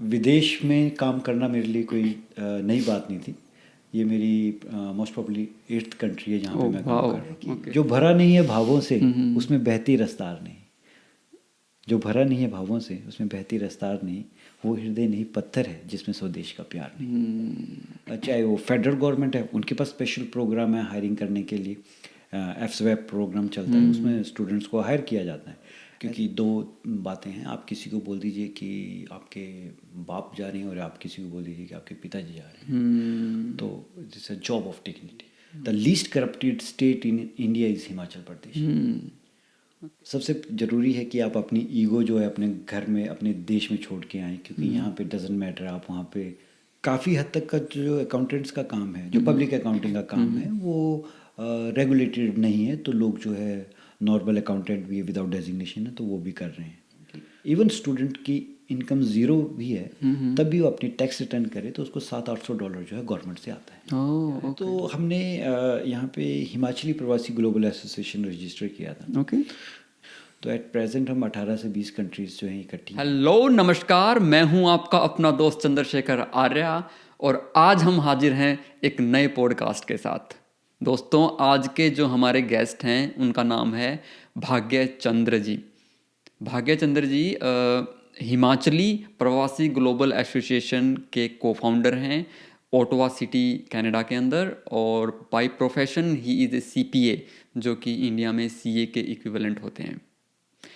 विदेश में काम करना मेरे लिए कोई नई बात नहीं थी। ये मेरी मोस्ट प्रॉब्ली 8th कंट्री है जहाँ पे मैं काम कर रहा हूँ। ओके। जो भरा नहीं है भावों से उसमें बहती रफ्तार नहीं। जो भरा नहीं है भावों से उसमें बहती रफ्तार नहीं। वो हृदय नहीं पत्थर है जिसमें स्वदेश का प्यार नहीं। चाहे वो फेडरल गवर्नमेंट है, उनके पास स्पेशल प्रोग्राम है हायरिंग करने के लिए। एफस्वैप प्रोग्राम चलता है, उसमें स्टूडेंट्स को हायर किया जाता है। क्योंकि दो बातें हैं, आप किसी को बोल दीजिए कि आपके बाप जा रहे हैं और आप किसी को बोल दीजिए कि आपके पिताजी जा रहे हैं। तो this a job of dignity. The least corrupted state in India is Himachal Pradesh. सबसे ज़रूरी है कि आप अपनी ईगो जो है अपने घर में अपने देश में छोड़ के आएँ, क्योंकि यहाँ पे डजेंट मैटर आप वहाँ पे काफ़ी हद तक का जो अकाउंटेंट्स का काम है, जो पब्लिक अकाउंटिंग का काम है, वो रेगुलेटेड नहीं है। तो लोग जो है नॉर्मल अकाउंटेंट भी है विदाउट डेजिग्नेशन है, तो वो भी कर रहे हैं। इवन स्टूडेंट की इनकम ज़ीरो भी है, तब भी वो अपनी टैक्स रिटर्न करे तो उसको $700-800 जो है गवर्नमेंट से आता है। तो हमने यहाँ पे हिमाचली प्रवासी ग्लोबल एसोसिएशन रजिस्टर किया था। ओके। तो एट प्रेजेंट हम 18 से 20 कंट्रीज जो हैं इकट्ठी हैं। हेलो नमस्कार, मैं हूं आपका अपना दोस्त चंद्रशेखर आर्या और आज हम हाजिर हैं एक नए पॉडकास्ट के साथ। दोस्तों, आज के जो हमारे गेस्ट हैं उनका नाम है भाग्य चंद्र जी। भाग्य चंद्र जी हिमाचली प्रवासी ग्लोबल एसोसिएशन के को फाउंडर हैं ओटावा सिटी कनाडा के अंदर, और by profession he is a CPA, जो कि इंडिया में सीए के इक्विवेलेंट होते हैं।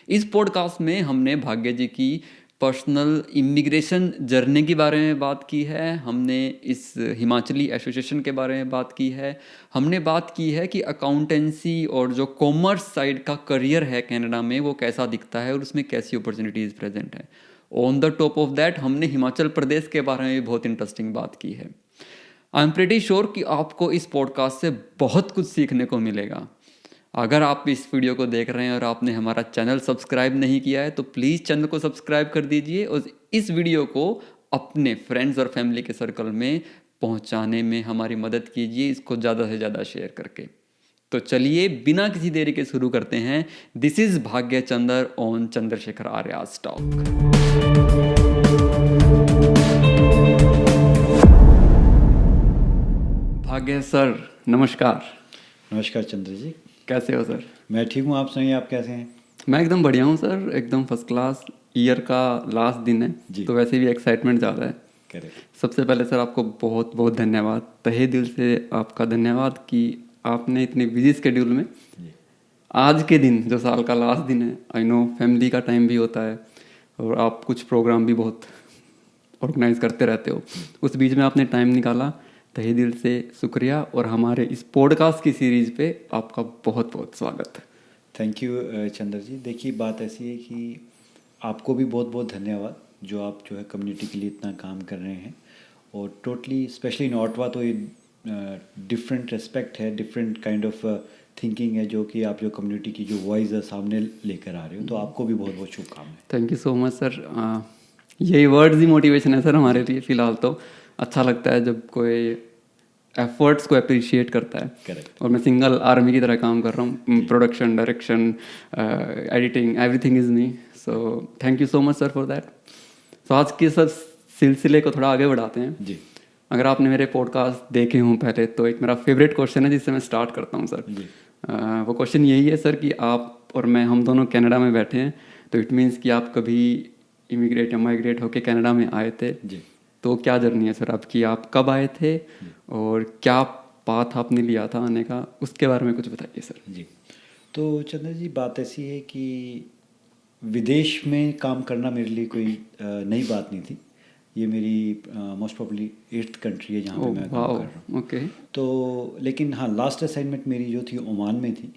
इस पॉडकास्ट में हमने भाग्य जी की पर्सनल इमिग्रेशन जर्नी के बारे में बात की है, हमने इस हिमाचली एसोसिएशन के बारे में बात की है, हमने बात की है कि अकाउंटेंसी और जो कॉमर्स साइड का करियर है कनाडा में वो कैसा दिखता है और उसमें कैसी अपॉर्चुनिटीज़ प्रेजेंट है। On the top of that हमने हिमाचल प्रदेश के बारे में भी बहुत इंटरेस्टिंग बात की है। आई एम प्रेटी श्योर कि आपको इस पॉडकास्ट से बहुत कुछ सीखने को मिलेगा। अगर आप इस वीडियो को देख रहे हैं और आपने हमारा चैनल सब्सक्राइब नहीं किया है तो प्लीज़ चैनल को सब्सक्राइब कर दीजिए और इस वीडियो को अपने फ्रेंड्स और फैमिली के सर्कल में पहुंचाने में हमारी मदद कीजिए, इसको ज़्यादा से ज़्यादा शेयर करके। तो चलिए बिना किसी देरी के शुरू करते हैं। दिस इज़ भाग्य चंद्र ऑन चंद्रशेखर आर्यास टॉक। भाग्य सर, नमस्कार। नमस्कार चंद्र जी। कैसे हो सर? मैं ठीक हूँ, आप सुनाइए, आप कैसे हैं? मैं एकदम बढ़िया हूँ सर, एकदम फर्स्ट क्लास। ईयर का लास्ट दिन है जी। तो वैसे भी एक्साइटमेंट ज़्यादा है। करेक्ट। सबसे पहले सर आपको बहुत बहुत धन्यवाद, तहे दिल से आपका धन्यवाद कि आपने इतने बिजी स्केड्यूल में जी। आज के दिन जो साल का लास्ट दिन है, आई नो फैमिली का टाइम भी होता है और आप कुछ प्रोग्राम भी बहुत ऑर्गेनाइज करते रहते हो, उस बीच में आपने टाइम निकाला, तहे दिल से शुक्रिया। और हमारे इस पॉडकास्ट की सीरीज़ पे आपका बहुत बहुत स्वागत। Thank you Chandra ji. देखिए, बात ऐसी है कि आपको भी बहुत बहुत धन्यवाद जो आप जो है कम्युनिटी के लिए इतना काम कर रहे हैं। और टोटली स्पेशली इन ओटावा तो ये डिफरेंट रेस्पेक्ट है, डिफरेंट काइंड ऑफ थिंकिंग है जो कि आप जो कम्युनिटी की जो वॉइस है सामने लेकर आ रहे हो। तो आपको भी बहुत बहुत शुभकामनाएं। Thank you so much sir. यही वर्ड्स ही मोटिवेशन है सर हमारे लिए फ़िलहाल। तो अच्छा लगता है जब कोई एफर्ट्स को अप्रिशिएट करता है। करेक्ट। और मैं सिंगल आर्मी की तरह काम कर रहा हूँ, production, direction, editing, everything is me. So thank you so much sir for that. तो आज के सर सिलसिले को थोड़ा आगे बढ़ाते हैं जी। अगर आपने मेरे पॉडकास्ट देखे हों पहले तो एक मेरा फेवरेट क्वेश्चन है जिससे मैं स्टार्ट करता हूँ सर। जी। वो क्वेश्चन यही है सर कि आप और मैं, हम दोनों कनाडा में बैठे हैं, तो इट मीन्स कि आप कभी इमिग्रेट या माइग्रेट होके कनाडा में आए थे। जी। तो क्या जर्नी है सर आपकी, आप कब आए थे और क्या पाथ आपने लिया था आने का, उसके बारे में कुछ बताइए सर। जी। तो चंद्र जी, बात ऐसी है कि विदेश में काम करना मेरे लिए कोई नई बात नहीं थी। ये मेरी मोस्ट प्रॉब्ली 8th कंट्री है जहाँ पे मैं काम कर रहा हूँ। ओके। तो लेकिन हाँ, लास्ट असाइनमेंट मेरी जो थी ओमान में थी।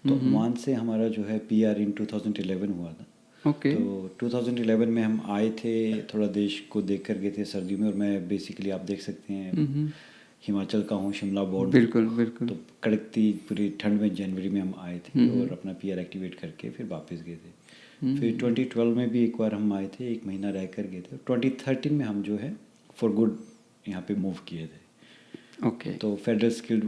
तो ओमान से हमारा जो है पीआर इन 2011 हुआ था। ओके। तो 2011 में हम आए थे, थोड़ा देश को देख कर गए थे सर्दी में। और मैं बेसिकली आप देख सकते हैं हिमाचल का हूँ, शिमला बोर्ड। बिल्कुल बिल्कुल। तो कड़कती पूरी ठंड में जनवरी में हम आए थे और अपना पीआर एक्टिवेट करके फिर वापस गए थे। फिर 2012 में भी एक बार हम आए थे, 1 महीना रह कर गए थे। 2013 में हम जो है फॉर गुड यहाँ पे मूव किए थे। ओके। तो फेडरल स्किल्ड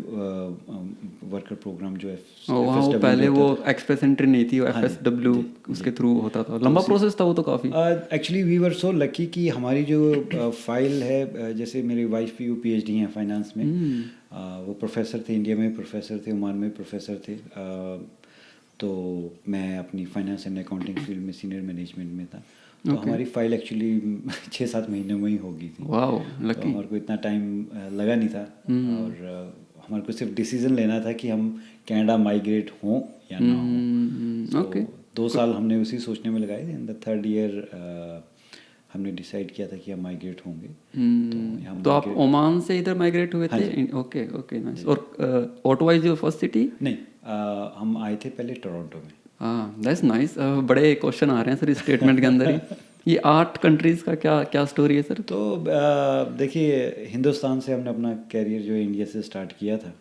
वर्कर प्रोग्राम जो है वहाँ वो पहले वो एक्सप्रेस एंट्री नहीं थी, वो FSW उसके थ्रू होता था, लंबा प्रोसेस था वो तो काफ़ी। Actually we were so lucky कि हमारी जो फाइल है, जैसे मेरी वाइफ भी वो PhD हैं फाइनेंस में, वो प्रोफेसर थे, इंडिया में प्रोफेसर थे, ओमान में प्रोफेसर थे, तो मैं अपनी फाइनेंस एंड अकाउंटिंग फील्ड में सीनियर मैनेजमेंट में था, तो हमारी फाइल एक्चुअली 6-7 महीने में ही हो गई थी। वाओ, तो लकी। हमारे को इतना टाइम लगा नहीं था, और हमारे को सिर्फ डिसीजन लेना था कि हम कनाडा माइग्रेट हों या ना हों। ओके। 2 साल हमने उसी सोचने में लगाए थे। इन द 3rd ईयर हमने डिसाइड किया था कि हम माइग्रेट होंगे। तो आप ओमान से इधर माइग्रेट हुए थे? Okay okay, nice. और Ottawa is your first city? नहीं, हम आए थे पहले टोरंटो में। हाँ, दैट्स नाइस। बड़े क्वेश्चन आ रहे हैं सर इस स्टेटमेंट के अंदर ही। ये 8 कंट्रीज का क्या क्या स्टोरी है सर? तो देखिए, हिंदुस्तान से हमने अपना कैरियर जो है इंडिया से स्टार्ट किया था।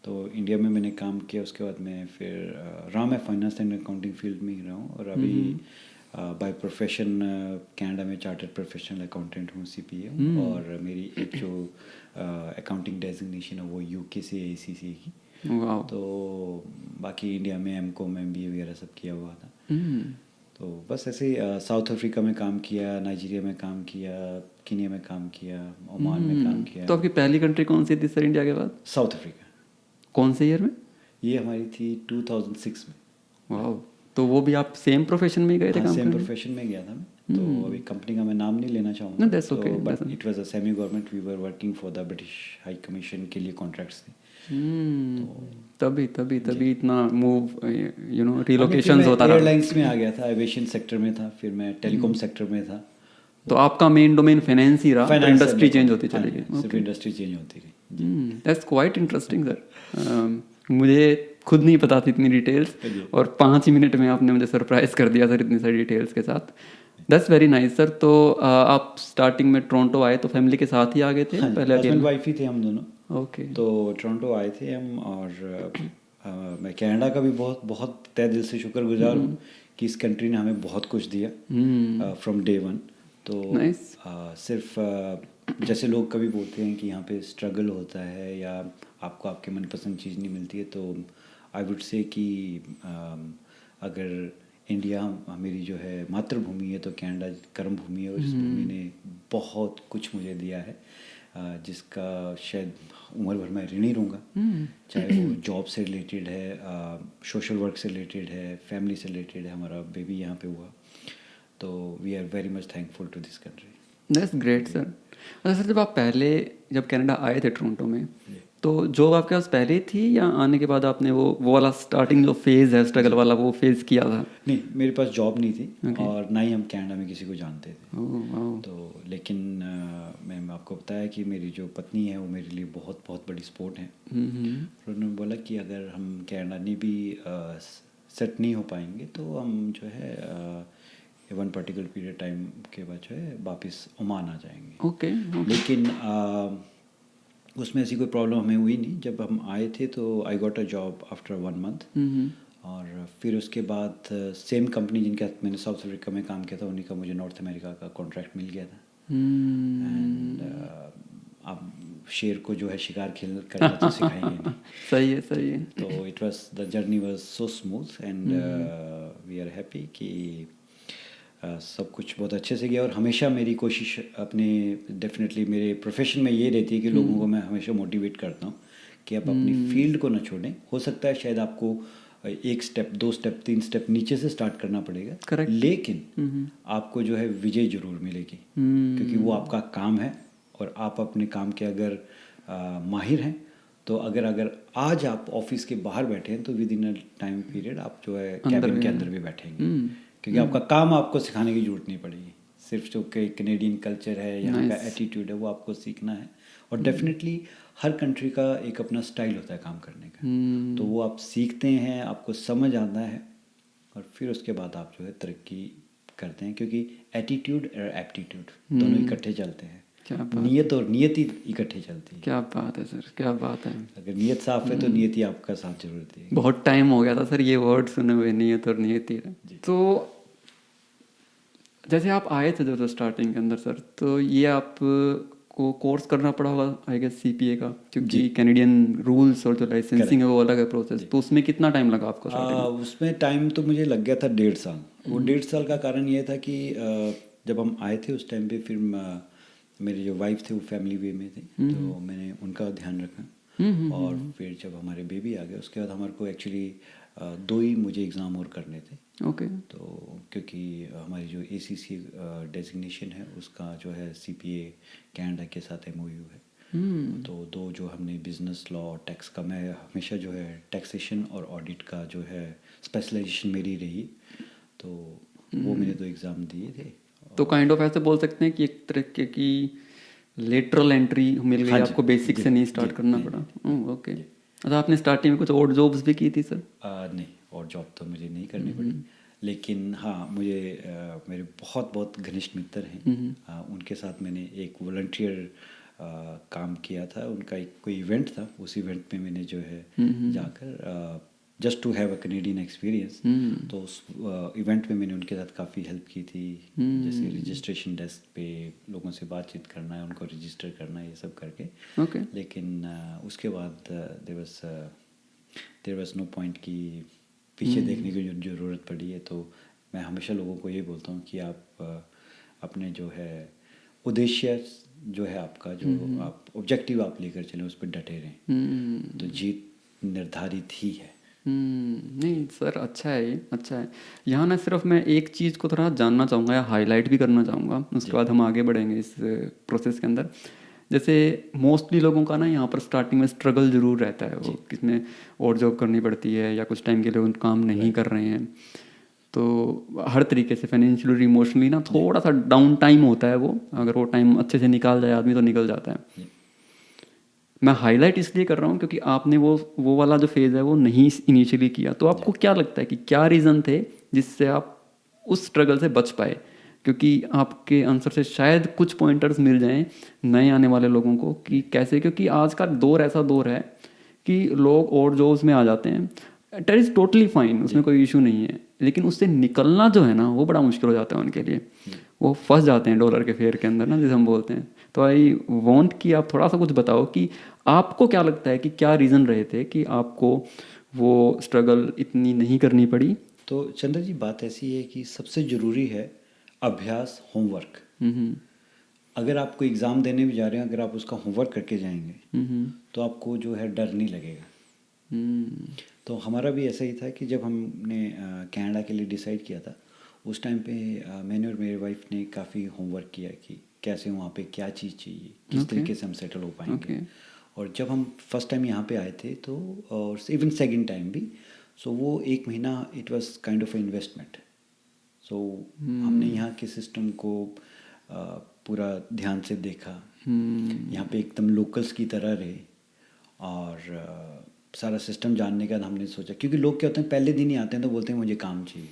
तो इंडिया में मैंने काम किया, उसके बाद मैं फिर रहा मैं फाइनेंस एंड अकाउंटिंग फील्ड में ही रहा हूँ, और अभी बाय प्रोफेशन कनाडा में चार्टर्ड प्रोफेशनल अकाउंटेंट हूँ, CPA हूँ, और मेरी एक जो अकाउंटिंग डेजिग्नेशन है वो UK से ACCA की। तो बाकी इंडिया में M.Com MBA वगैरह सब किया हुआ था। तो बस ऐसे ही साउथ अफ्रीका में काम किया, नाइजीरिया में काम किया, कीनिया में काम किया, ओमान में काम किया। तो आपकी पहली कंट्री कौन सी थी सर इंडिया के बाद? South Africa. कौन से ईयर में? ये हमारी थी 2006 में। वाह, तो वो भी आप सेम प्रोफेशन में ही गए थे काम करने? सेम प्रोफेशन में गया था मैं। तो अभी कंपनी का मैं नाम नहीं लेना चाहूँगा। No, that's okay, but it was a semi government, we were working for the British High Commission के लिए कॉन्ट्रैक्ट्स थे। तभी इतना मूव, रिलोकेशंस होता रहा। एयरलाइंस में आ गया था, एविएशन सेक्टर में था, फिर मैं टेलीकॉम सेक्टर में था। तो आपका मेन डोमेन फाइनेंस ही रहा, इंडस्ट्री चेंज होती चली गई। सिर्फ इंडस्ट्री चेंज होती गई। That's quite interesting sir. मुझे खुद नहीं पता थी इतनी डिटेल्स, और 5 ही मिनट में आपने मुझे सरप्राइज कर दिया सर इतनी सारी डिटेल्स के साथ। That's very nice sir. तो आप स्टार्टिंग में टोरंटो आए तो फैमिली के साथ ही आ गए थे? पहले हस्बैंड वाइफ ही थे हम दोनों। ओके। तो टोरंटो आए थे हम, और मैं कनाडा का भी बहुत बहुत तहे दिल से शुक्रगुजार हूँ कि इस कंट्री ने हमें बहुत कुछ दिया फ्रॉम डे वन। तो सिर्फ जैसे लोग कभी बोलते हैं कि यहाँ पे स्ट्रगल होता है या आपको आपके मनपसंद चीज़ नहीं मिलती है, तो आई वुड से कि अगर इंडिया मेरी जो है मातृभूमि है, तो कनाडा कर्म भूमि है, और इस भूमि ने बहुत कुछ मुझे दिया है, जिसका शायद उम्र भर मैं ऋण ही रहूँगा। चाहे वो जॉब से रिलेटेड है, सोशल वर्क से रिलेटेड है, फैमिली से रिलेटेड है, हमारा बेबी यहाँ पे हुआ, तो we are very much thankful to this country. That's great sir. अच्छा सर, जब कनाडा आए थे टोरंटो में, तो जॉब आपके पास पहले थी या आने के बाद आपने वो वाला स्टार्टिंग जो फेज़ है स्ट्रगल वाला, वो फेज़ किया था? नहीं, मेरे पास जॉब नहीं थी, और ना ही हम कनाडा में किसी को जानते थे। तो लेकिन मैंने आपको बताया कि मेरी जो पत्नी है वो मेरे लिए बहुत बहुत बड़ी सपोर्ट है। तो उन्होंने बोला कि अगर हम कनाडा नहीं भी सेट नहीं हो पाएंगे, तो हम जो है वन पर्टिकुलर पीरियड टाइम के बाद जो है वापस ओमान आ जाएंगे। ओके। लेकिन उसमें ऐसी कोई प्रॉब्लम हमें हुई नहीं। जब हम आए थे तो I got a job after 1 month, और फिर उसके बाद सेम कंपनी जिनके साथ मैंने साउथ अफ्रीका में काम किया था, उन्हीं का मुझे नॉर्थ अमेरिका का कॉन्ट्रैक्ट मिल गया था। एंड अब शेर को जो है शिकार खेल करना तो सिखाएंगे नहीं। सही है। तो it was the journey was so smooth, and we are happy कि सब कुछ बहुत अच्छे से गया। और हमेशा मेरी कोशिश अपने डेफिनेटली मेरे प्रोफेशन में ये रहती है कि लोगों को मैं हमेशा मोटिवेट करता हूँ कि आप अपनी फील्ड को ना छोड़ें। हो सकता है शायद आपको 1 स्टेप 2 स्टेप 3 स्टेप नीचे से स्टार्ट करना पड़ेगा, करेक्ट, लेकिन आपको जो है विजय जरूर मिलेगी, क्योंकि वो आपका काम है, और आप अपने काम के अगर माहिर हैं, तो अगर आज आप ऑफिस के बाहर बैठे हैं, तो with in a time period आप जो है कैबिन के अंदर भी बैठेंगे, क्योंकि आपका काम आपको सिखाने की जरूरत नहीं पड़ेगी। सिर्फ जो कैनेडियन कल्चर है, यहाँ का एटीट्यूड है, वो आपको सीखना है। और डेफिनेटली हर कंट्री का एक अपना स्टाइल होता है काम करने का, तो वो आप सीखते हैं, आपको समझ आता है, और फिर उसके बाद आप जो है तरक्की करते हैं, क्योंकि एटीट्यूड और एप्टीट्यूड दोनों इकट्ठे चलते हैं। नियत और नियति इकट्ठे चलती है। क्या बात है सर, क्या बात है। अगर नियत साफ है तो नियति आपका साथ जरूर देगी। बहुत टाइम हो गया था सर ये वर्ड सुने हुए, नियत और नियति। तो जैसे आप आए थे जो स्टार्टिंग के अंदर सर, तो ये आप आपको कोर्स करना पड़ा होगा आई गेस CPA का, क्योंकि कैनेडियन रूल्स और जो लाइसेंसिंग है वो अलग है प्रोसेस। तो उसमें कितना टाइम लगा आपको स्टार्टिंग में? उसमें टाइम तो मुझे लग गया था 1.5 साल। वो 1.5 साल का कारण ये था कि जब हम आए थे उस टाइम पे फिर मेरे जो वाइफ थे वो फैमिली वे में थे, तो मैंने उनका ध्यान रखा। और फिर जब हमारे बेबी आ गए उसके बाद हमारे को एक्चुअली 2 ही मुझे एग्ज़ाम और करने थे। ओके। तो क्योंकि हमारी जो ACC डेजिग्नेशन है उसका जो है CPA कनाडा के साथ MOU है। तो 2 जो हमने बिजनेस लॉ टैक्स का, मैं हमेशा जो है टैक्सेशन और ऑडिट का जो है स्पेशलाइजेशन मेरी रही, तो वो मैंने 2 एग्ज़ाम दिए थे। तो काइंड ऑफ ऐसे बोल सकते हैं कि एक तरीके की लेटरल एंट्री मिल गई हाँ जी, आपको, बेसिक जी, से नहीं जी, स्टार्ट करना जी, पड़ा। ओके। अच्छा, आपने स्टार्टिंग में कुछ और जॉब्स भी की थी सर? नहीं, और जॉब तो मुझे नहीं करनी पड़ी, लेकिन हाँ मुझे मेरे बहुत बहुत घनिष्ठ मित्र हैं, उनके साथ मैंने एक वॉलंटियर काम किया था। उनका एक कोई इवेंट था, उस इवेंट में मैंने जो है जाकर just to have a Canadian experience, तो उस इवेंट में मैंने उनके साथ काफ़ी हेल्प की थी। जैसे रजिस्ट्रेशन डेस्क पे लोगों से बातचीत करना है, उनको रजिस्टर करना है, ये सब करके। ओके। लेकिन उसके बाद देयर वाज नो पॉइंट कि पीछे देखने की जो ज़रूरत पड़ी है। तो मैं हमेशा लोगों को ये बोलता हूँ कि आप अपने जो है उद्देश्य जो है आपका, जो आप ऑब्जेक्टिव आप लेकर चलें, उस पर डटे रहें, तो जीत निर्धारित ही है। नहीं सर, अच्छा है ये, अच्छा है। यहाँ ना सिर्फ मैं एक चीज़ को थोड़ा जानना चाहूँगा या हाईलाइट भी करना चाहूँगा, उसके बाद हम आगे बढ़ेंगे इस प्रोसेस के अंदर। जैसे मोस्टली लोगों का ना यहाँ पर स्टार्टिंग में स्ट्रगल ज़रूर रहता है, वो किसमें और जॉब करनी पड़ती है या कुछ टाइम के लिए उन काम नहीं कर रहे हैं, तो हर तरीके से फाइनेंशियली इमोशनली ना थोड़ा सा डाउन टाइम होता है वो। अगर वो टाइम अच्छे से निकाल जाए आदमी तो निकल जाता है। मैं हाईलाइट इसलिए कर रहा हूँ क्योंकि आपने वो वाला जो फेज़ है वो नहीं इनिशियली किया। तो आपको क्या लगता है कि क्या रीज़न थे जिससे आप उस स्ट्रगल से बच पाए? क्योंकि आपके आंसर से शायद कुछ पॉइंटर्स मिल जाएं नए आने वाले लोगों को कि कैसे, क्योंकि आज का दौर ऐसा दौर है कि लोग और जॉब्स में आ जाते हैं, दैट इज़ टोटली फाइन, उसमें कोई इशू नहीं है, लेकिन उससे निकलना जो है ना वो बड़ा मुश्किल हो जाता है उनके लिए। वो फंस जाते हैं डॉलर के फेयर के अंदर ना, जिसे हम बोलते हैं। तो आई वांट कि आप थोड़ा सा कुछ बताओ कि आपको क्या लगता है कि क्या रीज़न रहे थे कि आपको वो स्ट्रगल इतनी नहीं करनी पड़ी? तो चंद्र जी, बात ऐसी है कि सबसे ज़रूरी है अभ्यास, होमवर्क। अगर आप कोई एग्ज़ाम देने भी जा रहे हैं, अगर आप उसका होमवर्क करके जाएंगे तो आपको जो है डर नहीं लगेगा। तो हमारा भी ऐसा ही था कि जब हमने कनाडा के लिए डिसाइड किया था, उस टाइम पे मैंने और मेरे वाइफ ने काफ़ी होमवर्क किया कि कैसे वहाँ पे क्या चीज़ चाहिए, किस तरीके से हम सेटल हो पाएंगे। और जब हम फर्स्ट टाइम यहाँ पे आए थे, तो और इवन सेकंड टाइम भी, सो वो 1 महीना it was kind of investment. So हमने यहाँ के सिस्टम को पूरा ध्यान से देखा, यहाँ पे एकदम लोकल्स की तरह रहे, और सारा सिस्टम जानने के बाद हमने सोचा, क्योंकि लोग क्या होते हैं पहले दिन ही आते हैं तो बोलते हैं मुझे काम चाहिए।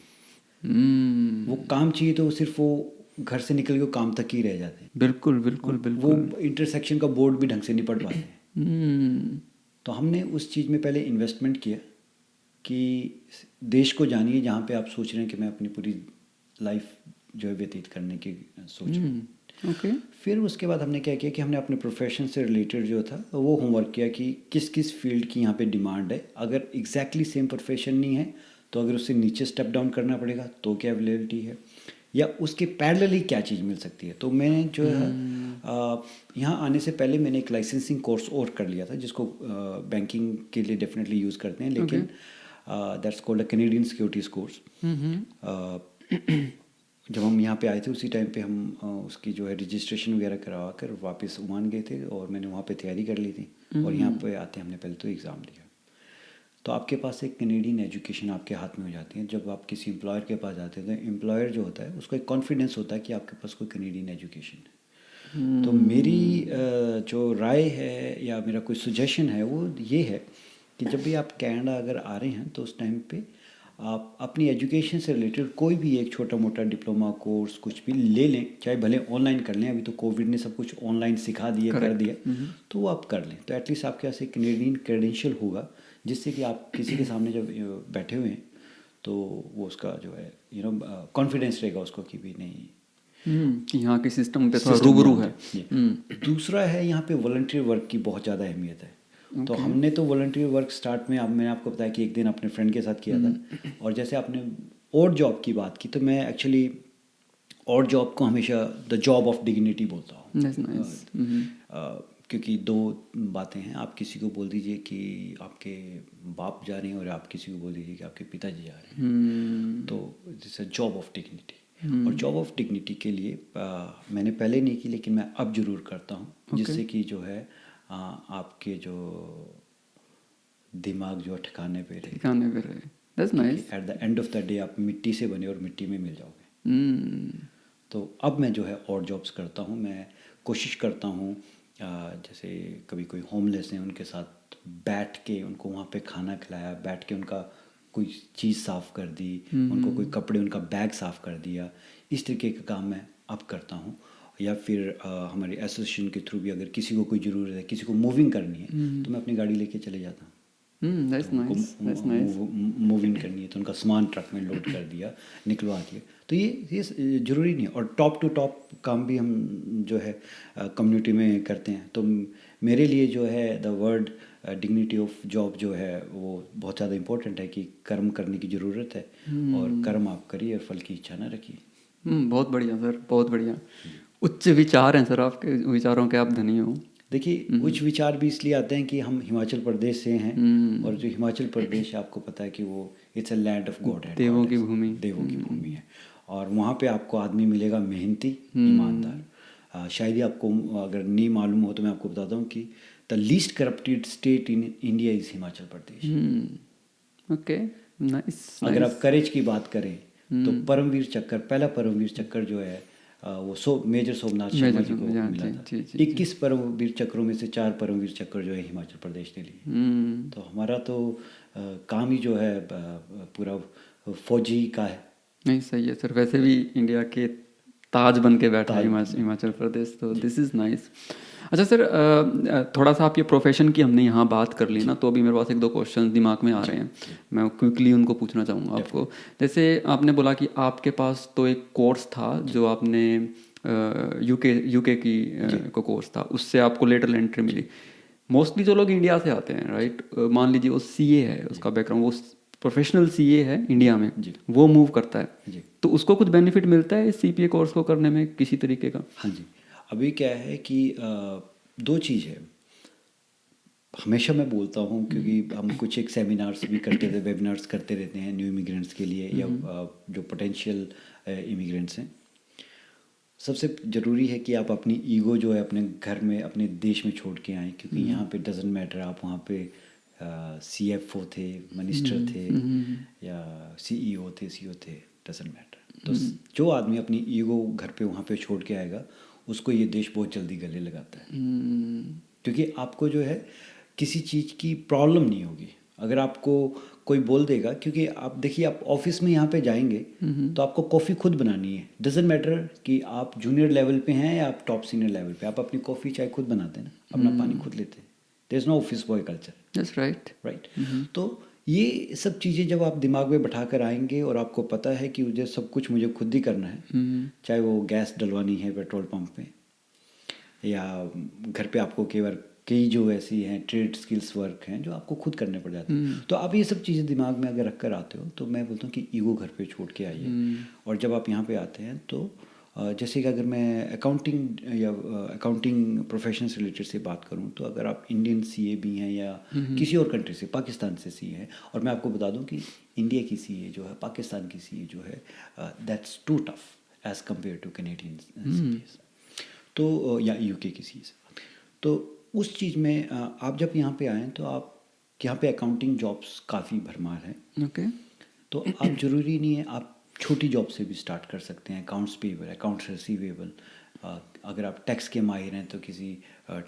वो काम चाहिए तो सिर्फ वो घर से निकल के वो काम तक ही रह जाते हैं। बिल्कुल बिल्कुल बिल्कुल। वो इंटरसेक्शन का बोर्ड भी ढंग से नहीं पढ़ पाते हैं। तो हमने उस चीज़ में पहले इन्वेस्टमेंट किया कि देश को जानिए जहाँ पे आप सोच रहे हैं कि मैं अपनी पूरी लाइफ जो है व्यतीत करने की सोच रहा हूँ। ओके। फिर उसके बाद हमने क्या किया कि हमने अपने प्रोफेशन से रिलेटेड जो था वो होमवर्क किया कि किस किस फील्ड की यहाँ पे डिमांड है। अगर एग्जैक्टली सेम प्रोफेशन नहीं है तो अगर उससे नीचे स्टेप डाउन करना पड़ेगा तो क्या अवेलेबिलिटी है, या उसके पैरेलली क्या चीज़ मिल सकती है। तो मैंने जो है यहाँ आने से पहले मैंने एक लाइसेंसिंग कोर्स और कर लिया था, जिसको बैंकिंग के लिए डेफिनेटली यूज़ करते हैं, लेकिन that's called a Canadian securities course. जब हम यहाँ पे आए थे उसी टाइम पे हम उसकी जो है रजिस्ट्रेशन वगैरह करवा कर वापस ओमान गए थे, और मैंने वहाँ पे तैयारी कर ली थी। और यहाँ पे आते हमने पहले तो एग्ज़ाम दिया। तो आपके पास एक कैनेडियन एजुकेशन आपके हाथ में हो जाती है। जब आप किसी एम्प्लॉयर के पास जाते हैं तो एम्प्लॉयर जो होता है उसको एक कॉन्फिडेंस होता है कि आपके पास कोई कैनेडियन एजुकेशन है। तो मेरी जो राय है या मेरा कोई सजेशन है वो ये है कि जब भी आप कनाडा अगर आ रहे हैं तो उस टाइम पे आप अपनी एजुकेशन से रिलेटेड कोई भी एक छोटा मोटा डिप्लोमा कोर्स कुछ भी ले लें, चाहे भले ऑनलाइन कर लें। अभी तो कोविड ने सब कुछ ऑनलाइन सिखा दिया, कर दिया, तो वो आप कर लें। तो एटलीस्ट आपके पास एक कैनेडियन क्रेडेंशियल होगा, जिससे कि आप किसी के सामने जब बैठे हुए हैं तो वो उसका जो है कॉन्फिडेंस रहेगा उसको कि भी नहीं कि यहाँ के सिस्टम पे थोड़ा System रूबरू में है। होते हैं। दूसरा है यहाँ पे वॉलंटियर वर्क की बहुत ज़्यादा अहमियत है। तो हमने तो वॉलंटियर वर्क स्टार्ट में, अब मैंने आपको बताया कि एक दिन अपने फ्रेंड के साथ किया था। और जैसे आपने और जॉब की बात की, तो मैं एक्चुअली और जॉब को हमेशा द जॉब ऑफ डिग्निटी बोलता हूँ। That's nice. क्योंकि दो बातें हैं, आप किसी को बोल दीजिए कि आपके बाप जा रहे हैं और आप किसी को बोल दीजिए कि आपके पिताजी जा रहे हैं। तो this a job of dignity. और जॉब ऑफ डिग्निटी के लिए मैंने पहले नहीं की, लेकिन मैं अब जरूर करता हूँ, जिससे कि जो है आपके जो दिमाग जो ठिकाने पे रहे। ठिकाने पे रहे। That's nice. At the end of the day आप मिट्टी से बने और मिट्टी में मिल जाओगे। तो अब मैं जो है और जॉब्स करता हूँ। मैं कोशिश करता हूँ जैसे कभी कोई होमलेस हैं उनके साथ बैठ के उनको वहाँ पे खाना खिलाया, बैठ के उनका कोई चीज़ साफ़ कर दी, उनको कोई कपड़े, उनका बैग साफ़ कर दिया। इस तरीके का काम मैं अब करता हूँ। या फिर हमारे एसोसिएशन के थ्रू भी अगर किसी को कोई ज़रूरत है, किसी को मूविंग करनी है, तो मैं अपनी गाड़ी लेके चले जाता हूँ। That's nice. That's nice. Moving करनी है तो उनका सामान ट्रक में लोड कर दिया, निकलवा दिया। तो ये ज़रूरी नहीं है। और टॉप टू टॉप काम भी हम जो है कम्युनिटी में करते हैं। तो मेरे लिए जो है the word dignity of job जो है वो बहुत ज़्यादा इम्पोर्टेंट है कि कर्म करने की ज़रूरत है। और कर्म आप करिए और फल की इच्छा ना रखिए। बहुत बढ़िया सर, बहुत बढ़िया। उच्च विचार हैं सर आपके, विचारों के आप धनी हो। देखिए उच्च विचार भी इसलिए आते हैं कि हम हिमाचल प्रदेश से हैं। और जो हिमाचल प्रदेश आपको पता है कि वो it's a land of God and देवों की भूमि। देवों की भूमि है। और वहाँ पे आपको आदमी मिलेगा मेहनती, ईमानदार। शायद ही आपको अगर नहीं मालूम हो तो मैं आपको बताता हूँ कि the least corrupted state in India is Himachal Pradesh. Okay, nice. अगर आप करेज की बात करें तो परमवीर चक्कर, पहला परमवीर चक्कर जो है वो मेजर सोमनाथ शर्मा जी को मिला था। 21 परमवीर चक्रों में से 4 परमवीर चक्र जो है हिमाचल प्रदेश ने लिए। तो हमारा तो काम ही जो है पूरा फौजी का है। नहीं, सही है सर। वैसे भी इंडिया के ताज बन के बैठा है हिमाचल प्रदेश, तो दिस इज़ नाइस। अच्छा सर, थोड़ा सा आपके प्रोफेशन की हमने यहाँ बात कर ली ना, तो अभी मेरे पास एक दो क्वेश्चन दिमाग में आ रहे हैं, मैं क्विकली उनको पूछना चाहूँगा आपको। जैसे आपने बोला कि आपके पास तो एक कोर्स था जो आपने यूके की को कोर्स था, उससे आपको लेटरल एंट्री मिली। मोस्टली जो लोग इंडिया से आते हैं, राइट, मान लीजिए वो सीए है, उसका बैकग्राउंड, वो प्रोफेशनल सीए है इंडिया में, वो मूव करता है, तो उसको कुछ बेनिफिट मिलता है इस सीपीए कोर्स को करने में किसी तरीके का? हाँ जी, अभी क्या है कि दो चीज़ है। हमेशा मैं बोलता हूँ क्योंकि हम कुछ एक सेमिनार्स भी करते थे, वेबिनार्स करते रहते हैं न्यू इमिग्रेंट्स के लिए या जो पोटेंशियल इमिग्रेंट्स हैं। सबसे ज़रूरी है कि आप अपनी ईगो जो है अपने घर में, अपने देश में छोड़ के आएँ। क्योंकि यहाँ पे डजेंट मैटर आप वहाँ पे CFO थे, मिनिस्टर थे, या CEO थे, CO थे, डजेंट मैटर। तो जो आदमी अपनी ईगो घर पे वहाँ पे छोड़ के आएगा, उसको ये देश बहुत जल्दी गले लगाता है। क्योंकि आपको जो है किसी चीज़ की प्रॉब्लम नहीं होगी। अगर आपको कोई बोल देगा, क्योंकि आप देखिए आप ऑफिस में यहाँ पे जाएंगे तो आपको कॉफ़ी खुद बनानी है। डजेंट मैटर कि आप जूनियर लेवल पे हैं या आप टॉप सीनियर लेवल पे, आप अपनी कॉफ़ी चाय खुद बनाते हैं ना, अपना पानी खुद लेते हैं। There is no office boy culture. That's right. Right. तो ये सब चीज़ें जब आप दिमाग में बैठा कर आएंगे और आपको पता है कि मुझे सब कुछ मुझे खुद ही करना है, चाहे वो गैस डलवानी है पेट्रोल पंप पे, या घर पे आपको केवल कई जो ऐसी हैं ट्रेड स्किल्स वर्क हैं जो आपको खुद करने पड़ जाते हैं। तो आप ये सब चीज़ें दिमाग में अगर रख कर आते हो तो मैं बोलता हूँ कि ईगो घर पे छोड़ के आइए। और जब आप यहाँ पे आते हैं तो जैसे कि अगर मैं अकाउंटिंग या अकाउंटिंग प्रोफेशन से रिलेटेड से बात करूँ, तो अगर आप इंडियन CA भी हैं या किसी और कंट्री से, पाकिस्तान से CA हैं, और मैं आपको बता दूँ कि इंडिया की CA जो है, पाकिस्तान की CA जो है, that's too tough as compare to Canadian CAs, तो या UK की CA से। तो उस चीज़ में आप जब यहाँ पे आएँ तो आप यहाँ पे अकाउंटिंग जॉब्स काफ़ी भरमार है। ओके। तो आप ज़रूरी नहीं है, आप छोटी जॉब से भी स्टार्ट कर सकते हैं। अकाउंट्स पेबल, अकाउंट्स रिसीवेबल, अगर आप टैक्स के माहिर हैं तो किसी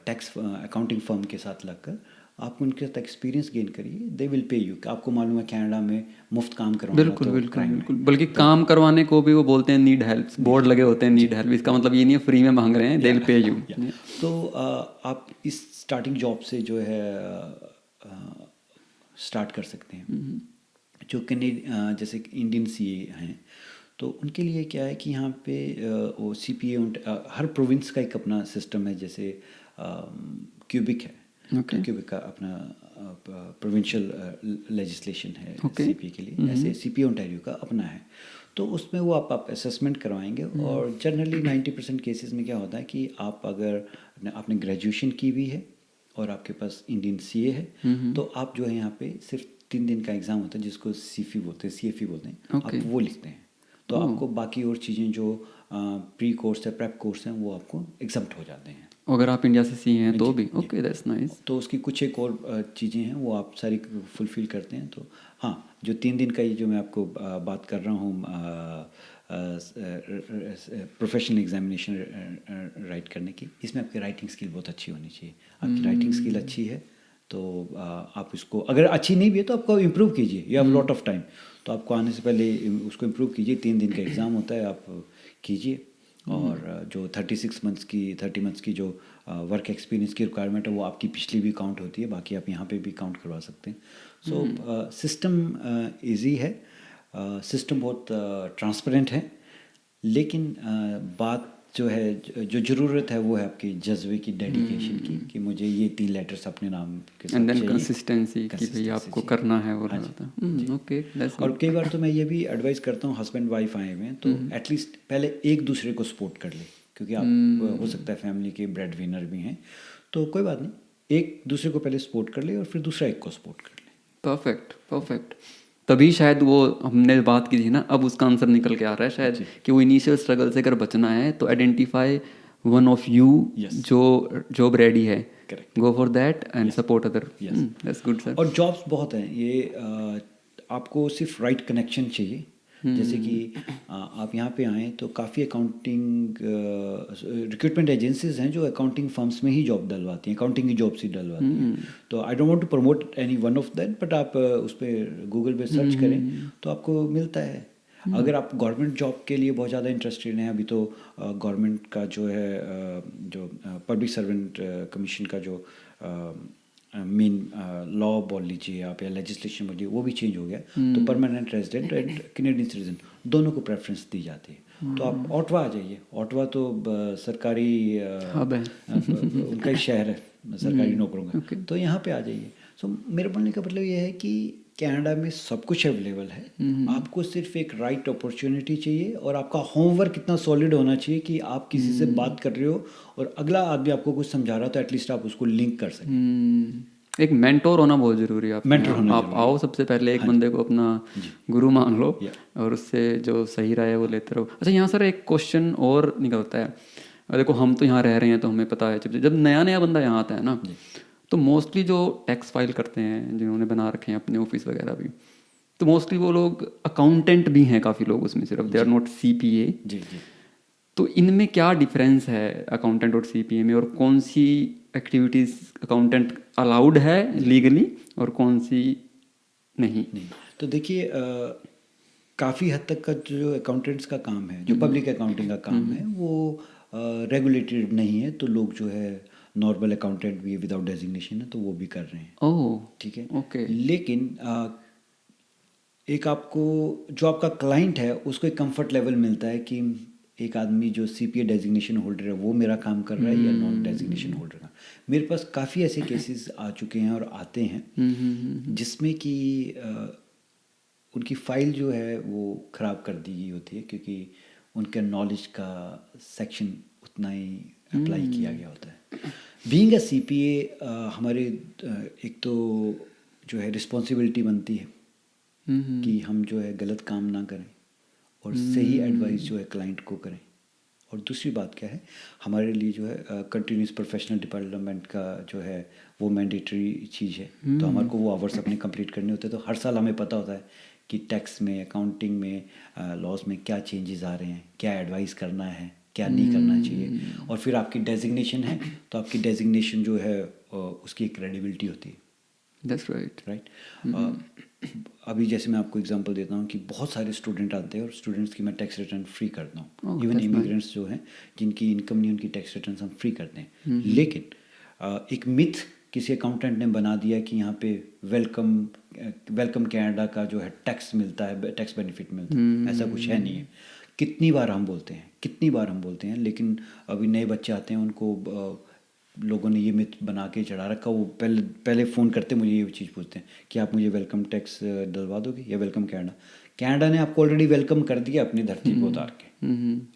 टैक्स अकाउंटिंग फर्म के साथ लगकर आप उनके साथ एक्सपीरियंस गेन करिए। They will pay you. आपको मालूम है कनाडा में मुफ्त काम करवाना बिल्कुल तो बिल्कुल क्राइम है। बिल्कुल, बल्कि काम करवाने को भी वो बोलते हैं नीड हेल्प, बोर्ड लगे होते हैं नीड हेल्प। इसका मतलब ये नहीं है फ्री में मांग रहे हैं, दे विल पे यू। तो आप इस स्टार्टिंग जॉब से जो है स्टार्ट कर सकते हैं। जो जैसे इंडियन CA हैं तो उनके लिए क्या है कि यहाँ पे वो CPA हर प्रोविंस का एक अपना सिस्टम है, जैसे क्यूबिक है, Okay. तो क्यूबिक का अपना प्रोविंशियल लेजिस्लेशन है Okay. CPA के लिए, ऐसे CPA ओंटारियो का अपना है। तो उसमें वो आप असेसमेंट करवाएंगे, और जनरली 90% केसेस में क्या होता है कि आप अगर आपने ग्रेजुएशन की हुई है और आपके पास इंडियन CA है, तो आप जो है यहाँ पे सिर्फ 3 दिन का एग्ज़ाम होता है जिसको CFE बोलते हैं, CFE बोलते हैं, Okay. आप वो लिखते हैं, तो आपको बाकी और चीज़ें जो प्री कोर्स है, प्रेप कोर्स हैं, वो आपको एग्जम्प्ट हो जाते हैं। अगर आप इंडिया से सीए हैं तो भी ओके, दैट्स नाइस। तो उसकी कुछ एक और चीज़ें हैं वो आप सारी फुलफ़िल करते हैं। तो हाँ, जो 3 दिन का ये जो मैं आपको बात कर रहा हूँ प्रोफेशनल एग्जामिनेशन राइट करने की, इसमें आपकी राइटिंग स्किल बहुत अच्छी होनी चाहिए। आपकी राइटिंग स्किल अच्छी है तो आप इसको, अगर अच्छी नहीं भी है तो आपको इम्प्रूव कीजिए, you have lot of time, तो आपको आने से पहले उसको इम्प्रूव कीजिए। 3 दिन का एग्ज़ाम होता है, आप कीजिए। और जो 30 मंथ्स की जो वर्क एक्सपीरियंस की रिक्वायरमेंट है वो आपकी पिछली भी काउंट होती है, बाकी आप यहाँ पे भी काउंट करवा सकते हैं। सो सिस्टम इजी है, सिस्टम बहुत ट्रांसपेरेंट है, लेकिन बात जो है, जो ज़रूरत है वो है आपकी जज्बे की, डेडिकेशन की, कि मुझे ये 3 लेटर्स अपने नाम के साथ एंड देन चाहिए। कंसिस्टेंसी कि भाई आपको करना है वो रहता है। ओके, दैट्स और कई बार तो मैं ये भी एडवाइस करता हूँ, हस्बैंड वाइफ आए हुए हैं तो एटलीस्ट पहले एक दूसरे को सपोर्ट कर ले, क्योंकि आप हो सकता है फैमिली के ब्रेड विनर भी हैं, तो कोई बात नहीं, एक दूसरे को पहले सपोर्ट कर ले और फिर दूसरा एक को सपोर्ट कर ले। Perfect, perfect. तभी शायद वो हमने बात की थी ना, अब उसका आंसर निकल के आ रहा है शायद, कि वो इनिशियल स्ट्रगल से अगर बचना है तो आइडेंटिफाई वन ऑफ यू जो जॉब रेडी है, go for that and support other. That's good sir. और जॉब्स बहुत हैं, ये आपको सिर्फ राइट कनेक्शन चाहिए। जैसे कि आप यहाँ पे आएँ तो काफ़ी अकाउंटिंग रिक्रूटमेंट एजेंसीज हैं जो अकाउंटिंग फर्म्स में ही जॉब डलवाती हैं, अकाउंटिंग की जॉब्स ही डलवाती हैं। तो I don't want to promote any one of that, but आप उस पर गूगल पे सर्च करें तो आपको मिलता है। अगर आप गवर्नमेंट जॉब के लिए बहुत ज़्यादा इंटरेस्टेड हैं, अभी तो गवर्नमेंट का जो है जो पब्लिक सर्वेंट कमीशन का जो मेन लॉ बोल लीजिए आप या लेजिस्लेशन बोलिए, वो भी चेंज हो गया। तो permanent resident and Canadian citizen दोनों को प्रेफरेंस दी जाती है। तो आप ऑटवा आ जाइए, ऑटवा तो सरकारी हब है, उनका ही शहर है सरकारी नौकरों का, तो यहाँ पे आ जाइए। सो मेरे बोलने का मतलब ये है कि कनाडा में सब कुछ अवेलेबल है, आपको सिर्फ एक राइट अपॉर्चुनिटी चाहिए, और आपका होमवर्क इतना सॉलिड होना चाहिए कि आप किसी से बात कर रहे हो और अगला आदमी आपको कुछ समझा रहा हो तो एटलीस्ट आप उसको लिंक कर सकें। एक मेंटोर होना बहुत ज़रूरी है आपके मेंटर यहाँ। होना आप आओ, सबसे पहले एक बंदे को अपना गुरु मान लो और उससे जो सही राय है वो लेते रहो। अच्छा, यहाँ सर एक क्वेश्चन और निकलता है। देखो हम तो यहाँ रह रहे हैं तो हमें पता है, जब नया नया बंदा यहाँ आता है ना, तो मोस्टली जो टैक्स फाइल करते हैं, जिन्होंने बना रखे हैं अपने ऑफिस वगैरह भी, तो मोस्टली वो लोग अकाउंटेंट भी हैं काफ़ी लोग उसमें, सिर्फ दे आर नॉट CPA। जी जी। तो इनमें क्या डिफरेंस है अकाउंटेंट और CPA में, और कौन सी एक्टिविटीज़ अकाउंटेंट अलाउड है लीगली और कौन सी नहीं? तो देखिए काफ़ी हद तक का जो अकाउंटेंट्स का काम है, जो पब्लिक अकाउंटिंग का काम है, वो रेगुलेटेड नहीं है। तो लोग जो है नॉर्मल अकाउंटेंट भी विदाउट डेजिग्नेशन है तो वो भी कर रहे हैं। ओह, ठीक है, ओके। लेकिन एक आपको जो आपका क्लाइंट है उसको एक कंफर्ट लेवल मिलता है कि एक आदमी जो CPA डेजिग्नेशन होल्डर है वो मेरा काम कर रहा है या नॉन डेजिग्नेशन होल्डर का। मेरे पास काफ़ी ऐसे केसेस आ चुके हैं और आते हैं जिसमें कि उनकी फ़ाइल जो है वो ख़राब कर दी गई होती है, क्योंकि उनके नॉलेज का सेक्शन उतना ही अप्लाई किया गया होता है। बीइंग अ CPA हमारे एक तो जो है रिस्पॉन्सिबिलिटी बनती है कि हम जो है गलत काम ना करें और सही एडवाइस जो है क्लाइंट को करें। और दूसरी बात क्या है, हमारे लिए जो है कंटिन्यूस प्रोफेशनल डेवलपमेंट का जो है वो मैंडेटरी चीज़ है। तो हमारे को वो आवर्स अपने कंप्लीट करने होते हैं। तो हर साल हमें पता होता है कि टैक्स में, अकाउंटिंग में, लॉज में क्या चेंजेस आ रहे हैं, क्या एडवाइस करना है, क्या नहीं करना चाहिए। और फिर आपकी डेजिग्नेशन है तो आपकी डेजिग्नेशन जो है उसकी एक क्रेडिबिलिटी होती है। That's right. अभी जैसे मैं आपको एग्जांपल देता हूँ कि बहुत सारे स्टूडेंट आते हैं और स्टूडेंट्स की मैं टैक्स रिटर्न फ्री करता हूँ। इवन इमिग्रेंट्स जो हैं जिनकी इनकम नहीं, उनकी टैक्स रिटर्न हम फ्री करते हैं। लेकिन एक मिथ किसी अकाउंटेंट ने बना दिया कि यहाँ पे वेलकम कनाडा का जो है टैक्स मिलता है, टैक्स बेनिफिट मिलता है। ऐसा कुछ है नहीं है। कितनी बार हम बोलते हैं, लेकिन अभी नए बच्चे आते हैं, उनको लोगों ने ये मिथ बना के चढ़ा रखा। वो पहले फ़ोन करते मुझे ये चीज़ पूछते हैं कि आप मुझे वेलकम टैक्स डलवा दोगे या वेलकम कनाडा ने आपको ऑलरेडी वेलकम कर दिया अपनी धरती पर उतार के।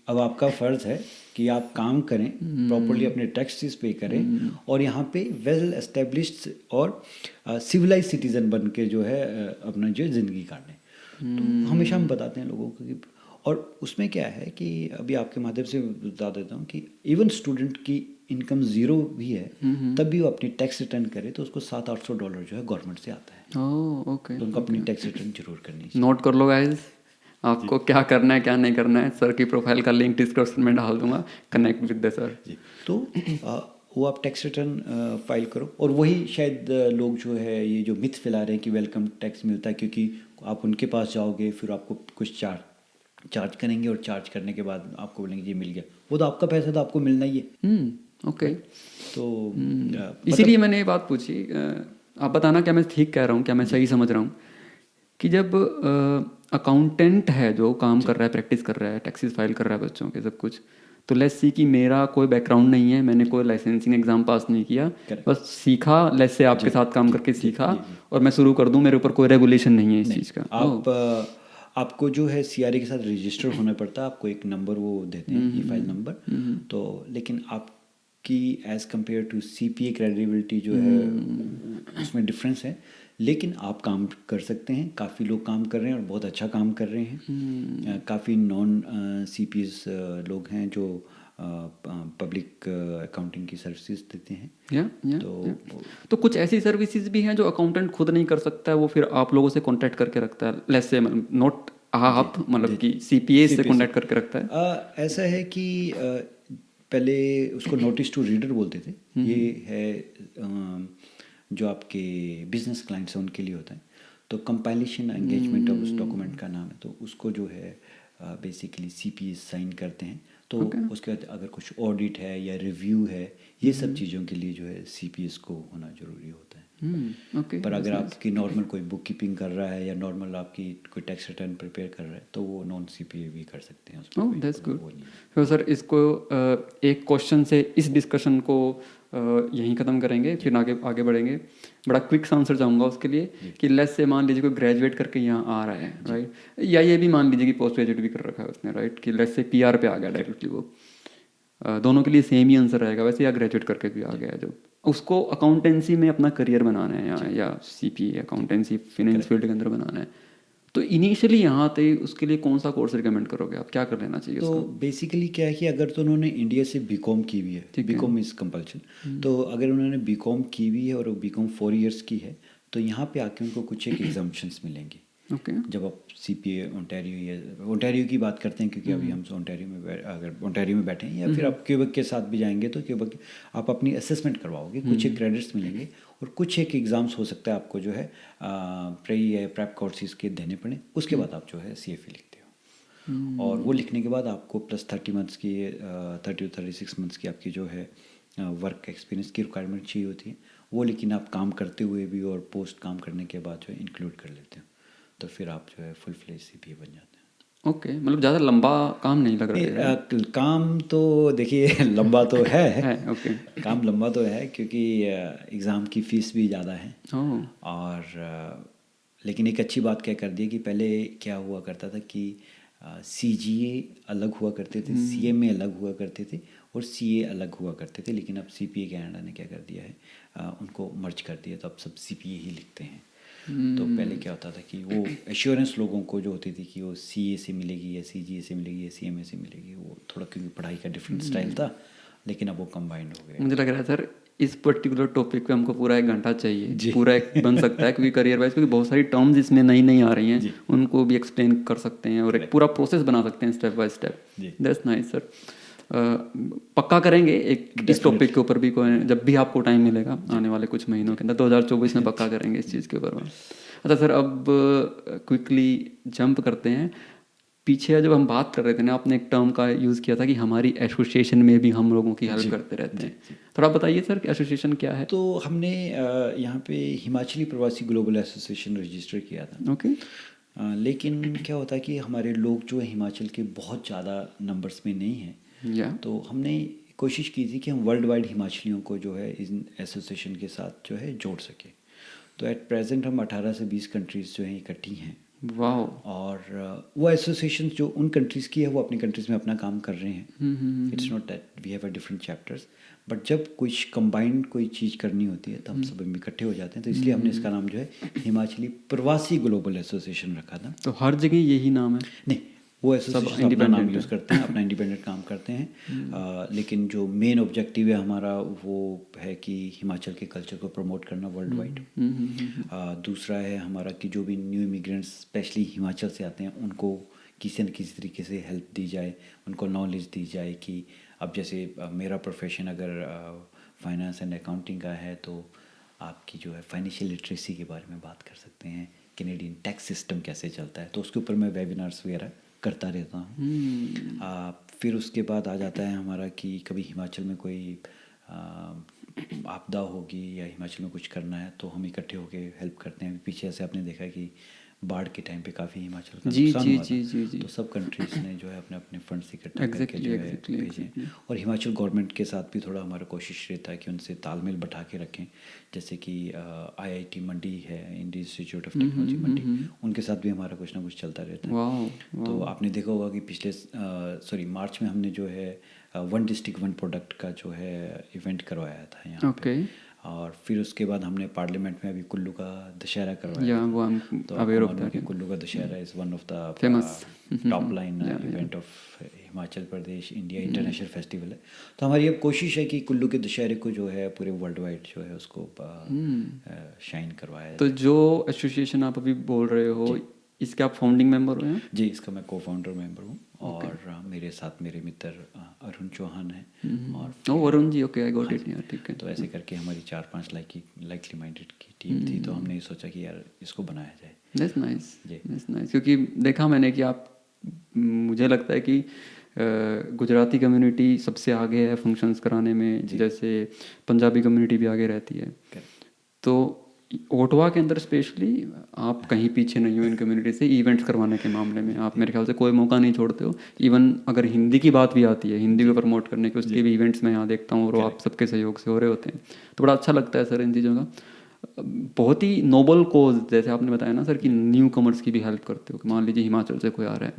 अब आपका फ़र्ज़ है कि आप काम करें, प्रॉपरली अपने टैक्सेस पे करें और यहाँ पे वेल एस्टेब्लिश्ड और सिविलाइज सिटीज़न बन के जो है अपना जो ज़िंदगी काटें। तो हमेशा हम बताते हैं लोगों को कि, और उसमें क्या है कि अभी आपके माध्यम से बता देता हूँ कि इवन स्टूडेंट की इनकम ज़ीरो भी है, तब भी वो अपनी टैक्स रिटर्न करे तो उसको $700-800 जो है गवर्नमेंट से आता है। ओके। तो उनको अपनी टैक्स रिटर्न जरूर करनी चाहिए। नोट कर लो गाइज, आपको क्या करना है क्या नहीं करना है। सर की प्रोफाइल का लिंक डिस्क्रिप्शन में डाल दूंगा, कनेक्ट विद द सर जी। तो वो आप टैक्स रिटर्न फाइल करो। और वही शायद लोग जो है ये जो मिथ फैला रहे हैं कि वेलकम टैक्स मिलता है, क्योंकि आप उनके पास जाओगे फिर आपको कुछ चार्ज करेंगे और चार्ज करने के बाद आपको बोलेंगे जी मिल गया। वो तो आपका पैसा तो आपको मिलना ही है। ओके। तो इसीलिए मैंने ये बात पूछी। आप बताना क्या मैं ठीक कह रहा हूँ, क्या मैं सही समझ रहा हूँ कि जब अकाउंटेंट है जो काम कर रहा है, प्रैक्टिस कर रहा है, टैक्सेस फाइल कर रहा है बच्चों के सब कुछ, तो लेट्स सी कि मेरा कोई बैकग्राउंड नहीं है, मैंने कोई लाइसेंसिंग एग्जाम पास नहीं किया, बस सीखा, लेट्स से आपके साथ काम करके सीखा और मैं शुरू कर दूं, मेरे ऊपर कोई रेगुलेशन नहीं है इस चीज़ का। आपको जो है सीआरए के साथ रजिस्टर होना पड़ता है। आपको एक नंबर वो देते हैं, ई फाइल नंबर। तो लेकिन आपकी as compare to CPA credibility जो है उसमें डिफरेंस है, लेकिन आप काम कर सकते हैं। काफ़ी लोग काम कर रहे हैं और बहुत अच्छा काम कर रहे हैं। काफ़ी नॉन सीपीएस लोग हैं जो पब्लिक अकाउंटिंग की सर्विसेज देते हैं। तो कुछ ऐसी सर्विसेज भी हैं जो अकाउंटेंट खुद नहीं कर सकता है, वो फिर आप लोगों से कांटेक्ट करके रखता है, लेट्स से नोट आप मतलब कि सीपीए से कांटेक्ट करके रखता है। ऐसा है कि पहले उसको नोटिस टू रीडर बोलते थे। ये है जो आपके बिजनेस क्लाइंट्स हैं उनके लिए होता है। तो कंपाइलेशन एंगेजमेंट ऑफ उस डॉक्यूमेंट का नाम है। तो उसको जो है बेसिकली सीपीए साइन करते हैं। तो उसके बाद अगर कुछ ऑडिट है या रिव्यू है, ये सब चीज़ों के लिए जो है सीपीएस को होना ज़रूरी होता है। पर अगर आपकी नॉर्मल कोई बुक कीपिंग कर रहा है या नॉर्मल आपकी कोई टैक्स रिटर्न प्रिपेयर कर रहा है तो वो नॉन सीपीए भी कर सकते हैं। Oh that's good. तो सर इसको एक क्वेश्चन से इस डिस्कशन को यहीं ख़त्म करेंगे, फिर आगे बढ़ेंगे। बड़ा क्विक आंसर चाहूँगा उसके लिए कि लेट्स से मान लीजिए कोई ग्रेजुएट करके यहाँ आ रहा है, राइट, या ये भी मान लीजिए कि पोस्ट ग्रेजुएट भी कर रखा है उसने, राइट, कि लेट्स से पीआर पे आ गया डायरेक्टली, वो दोनों के लिए सेम ही आंसर रहेगा वैसे, या ग्रेजुएट करके भी आ गया है जो उसको अकाउंटेंसी में अपना करियर बनाना है या सीपीए अकाउंटेंसी फाइनेंस फील्ड के अंदर बनाना है, तो इनिशियली यहाँ आते ही उसके लिए कौन सा कोर्स रिकमेंड करोगे आप, क्या कर लेना चाहिए? तो बेसिकली क्या है कि अगर तो उन्होंने इंडिया से बीकॉम की हुई है, बीकॉम इज़ कंपल्शन, तो अगर उन्होंने बीकॉम की हुई है और बीकॉम 4 इयर्स की है तो यहाँ पे आके उनको कुछ एक एग्जाम्पशंस मिलेंगे। जब आप सीपीए ओंटारियो की बात करते हैं, क्योंकि अभी हम अगर ओंटारियो में बैठे हैं या फिर आप क्यूबेक के साथ भी जाएंगे तो क्यूबेक आप अपनी असेसमेंट करवाओगे, कुछ एक क्रेडिट्स मिलेंगे और कुछ एक एग्ज़ाम्स हो सकता है आपको जो है प्री या प्रेप कोर्सेज के देने पड़े। उसके बाद आप जो है सीएफए लिखते हो और वो लिखने के बाद आपको प्लस 30 मंथ्स की 30 to 36 मंथ्स की आपकी जो है वर्क एक्सपीरियंस की रिक्वायरमेंट चाहिए होती है वो, लेकिन आप काम करते हुए भी और पोस्ट काम करने के बाद जो है इंक्लूड कर लेते हो, तो फिर आप जो है फुल फ्लेज सीपीए बन जाते हैं। ओके, मतलब ज़्यादा लंबा काम नहीं लग रहा है? काम तो देखिए लंबा तो है ओके, काम लंबा तो है क्योंकि एग्ज़ाम की फ़ीस भी ज़्यादा है। और लेकिन एक अच्छी बात क्या कर दी है कि पहले क्या हुआ करता था कि सीजीए अलग हुआ करते थे, सीएमए अलग हुआ करते थे और सीए अलग हुआ करते थे, लेकिन अब सीपीए कनाडा ने क्या कर दिया है उनको मर्ज कर दिया, तो अब सब सीपीए ही लिखते हैं। तो पहले क्या होता था कि वो एश्योरेंस लोगों को जो होती थी कि वो सीए से मिलेगी या सीजीए से मिलेगी या सीएमए से मिलेगी, वो थोड़ा क्योंकि पढ़ाई का डिफरेंट स्टाइल था, लेकिन अब वो कंबाइंड हो गया। मुझे लग रहा है सर इस पर्टिकुलर टॉपिक पे हमको पूरा 1 घंटा चाहिए, पूरा एक बन सकता है क्योंकि करियर वाइज, क्योंकि बहुत सारी टर्म्स इसमें नई आ रही हैं, उनको भी एक्सप्लेन कर सकते हैं और एक पूरा प्रोसेस बना सकते हैं step by step. That's nice sir. पक्का करेंगे एक इस टॉपिक के ऊपर भी, कोई जब भी आपको टाइम मिलेगा आने वाले कुछ महीनों के अंदर 2024 में पक्का करेंगे इस चीज़ के ऊपर। अच्छा सर, अब क्विकली जंप करते हैं पीछे जब हम बात कर रहे थे ना, आपने एक टर्म का यूज़ किया था कि हमारी एसोसिएशन में भी हम लोगों की हेल्प करते रहते हैं। थोड़ा बताइए सर एसोसिएशन क्या है? तो हमने यहाँ पे हिमाचली प्रवासी ग्लोबल एसोसिएशन रजिस्टर किया था। ओके। लेकिन क्या होता है कि हमारे लोग जो है हिमाचल के बहुत ज़्यादा नंबर्स में नहीं हैं। या तो हमने कोशिश की थी कि हम वर्ल्ड वाइड हिमाचलियों को जो है इन एसोसिएशन के साथ जो है जोड़ सके। तो एट प्रेजेंट हम 18 से 20 कंट्रीज़ जो हैं इकट्ठी हैं। वाओ। और वो एसोसिएशन जो उन कंट्रीज़ की है वो अपनी कंट्रीज़ में अपना काम कर रहे हैं। It's not that we have a different chapters, but जब कुछ कंबाइंड कोई चीज़ करनी होती है तो हम सब इकट्ठे हो जाते हैं। तो इसलिए हमने इसका नाम जो है हिमाचली प्रवासी ग्लोबल एसोसिएशन रखा था। तो हर जगह यही नाम है? नहीं, वो एसोसिएशन अपना नाम यूज़ करते हैं, अपना इंडिपेंडेंट काम करते हैं। लेकिन जो मेन ऑब्जेक्टिव है हमारा वो है कि हिमाचल के कल्चर को प्रमोट करना वर्ल्ड वाइड। दूसरा है हमारा कि जो भी न्यू इमिग्रेंट्स स्पेशली हिमाचल से आते हैं उनको किसी न किसी तरीके से हेल्प दी जाए, उनको नॉलेज दी जाए कि अब जैसे मेरा प्रोफेशन अगर फाइनेंस एंड अकाउंटिंग का है तो आपकी जो है फाइनेंशियल लिटरेसी के बारे में बात कर सकते हैं, कैनेडियन टैक्स सिस्टम कैसे चलता है, तो उसके ऊपर मैं वेबिनार्स वगैरह करता रहता हूँ। फिर उसके बाद आ जाता है हमारा कि कभी हिमाचल में कोई आपदा होगी या हिमाचल में कुछ करना है तो हम इकट्ठे होकर हेल्प करते हैं। पीछे से आपने देखा कि बाढ़ के टाइम पे काफ़ी हिमाचल का नुकसान हुआ था, तो सब कंट्रीज़ ने जो है अपने अपने फंड्स इकट्ठा करके जो है भेजे। और हिमाचल गवर्नमेंट के साथ भी थोड़ा हमारा कोशिश रहता है कि उनसे तालमेल बैठा के रखें। जैसे कि IIT मंडी है, इंडियन इंस्टीट्यूट ऑफ टेक्नोलॉजी मंडी, उनके साथ भी हमारा कुछ ना कुछ चलता रहता है। तो आपने देखा होगा कि पिछले मार्च में हमने जो है वन डिस्ट्रिक्ट वन प्रोडक्ट का जो है इवेंट करवाया था यहाँ पे। और फिर उसके बाद हमने पार्लियामेंट में अभी कुल्लू का दशहरा करवाया। तो कुल्लू का Dussehra is one of the famous top line event of Himachal Pradesh India international festival है। तो हमारी अब कोशिश है कि कुल्लू के दशहरे को जो है पूरे वर्ल्ड वाइड जो है उसको शाइन करवाया। तो जो एसोसिएशन आप अभी बोल रहे हो इसके आप फाउंडिंग मेंबर हैं? जी, इसका मैं को-फाउंडर मेंबर हूँ। और मेरे साथ मेरे मित्र अरुण चौहान हैं। और Arun ji, okay, I got it. यार ठीक है। तो ऐसे करके हमारी 4-5 लाइकली माइंडेड की टीम थी। तो हमने सोचा कि यार इसको बनाया जाए। That's nice. क्योंकि देखा मैंने कि आप, मुझे लगता है कि गुजराती कम्युनिटी सबसे आगे है फंक्शंस कराने में, जैसे पंजाबी कम्युनिटी भी आगे रहती है। तो ओटावा के अंदर स्पेशली आप कहीं पीछे नहीं हो इन कम्युनिटी से इवेंट्स करवाने के मामले में। आप मेरे ख्याल से कोई मौका नहीं छोड़ते हो। इवन अगर हिंदी की बात भी आती है, हिंदी को प्रमोट करने के, उसके भी इवेंट्स मैं यहाँ देखता हूँ और वो आप सबके सहयोग से हो रहे होते हैं। तो बड़ा अच्छा लगता है सर इन चीज़ों का। बहुत ही नोबल कोज, जैसे आपने बताया ना सर कि न्यू कमर्स की भी हेल्प करते हो। मान लीजिए हिमाचल से कोई आ रहा है,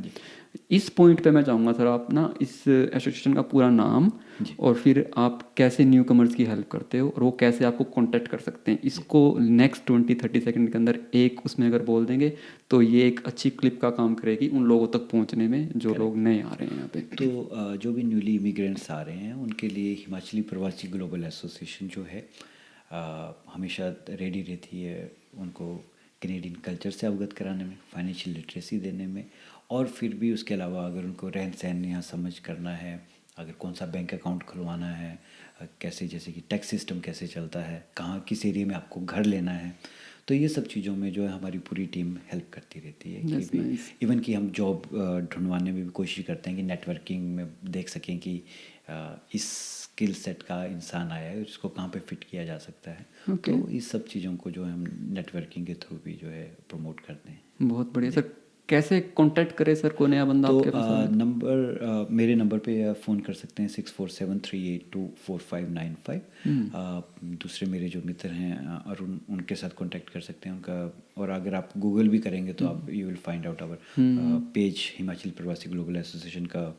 इस पॉइंट पे मैं चाहूँगा सर आप ना इस एसोसिएशन का पूरा नाम और फिर आप कैसे न्यू कमर्स की हेल्प करते हो और वो कैसे आपको कांटेक्ट कर सकते हैं, इसको नेक्स्ट 20-30 सेकंड के अंदर एक उसमें अगर बोल देंगे तो ये एक अच्छी क्लिप का काम करेगी उन लोगों तक पहुंचने में जो लोग नए आ रहे हैं यहाँ पे। तो जो भी न्यूली इमिग्रेंट्स आ रहे हैं उनके लिए हिमाचली प्रवासी ग्लोबल एसोसिएशन जो है हमेशा रेडी रहती है उनको कैनेडियन कल्चर से अवगत कराने में, फाइनेंशियल लिटरेसी देने में, और फिर भी उसके अलावा अगर उनको रहन सहन यहाँ समझ करना है, अगर कौन सा बैंक अकाउंट खुलवाना है, कैसे जैसे कि टैक्स सिस्टम कैसे चलता है, कहाँ किस एरिया में आपको घर लेना है, तो ये सब चीज़ों में जो है हमारी पूरी टीम हेल्प करती रहती है। कि इवन कि हम जॉब ढूंढवाने में भी कोशिश करते हैं कि नेटवर्किंग में देख सकें कि इस स्किल सेट का इंसान आया है उसको कहाँ पे फिट किया जा सकता है। तो इस सब चीज़ों को जो है हम नेटवर्किंग के थ्रू भी जो है प्रमोट करते हैं। बहुत बढ़िया सर। कैसे कांटेक्ट करें सर कोई नया बंदा? तो आपके पास नंबर मेरे नंबर पे फ़ोन कर सकते हैं 6473824595। दूसरे मेरे जो मित्र हैं अरुण, उनके साथ कांटेक्ट कर सकते हैं उनका। और अगर आप गूगल भी करेंगे तो आप you will find out our page Himachal Pravasi Global Association का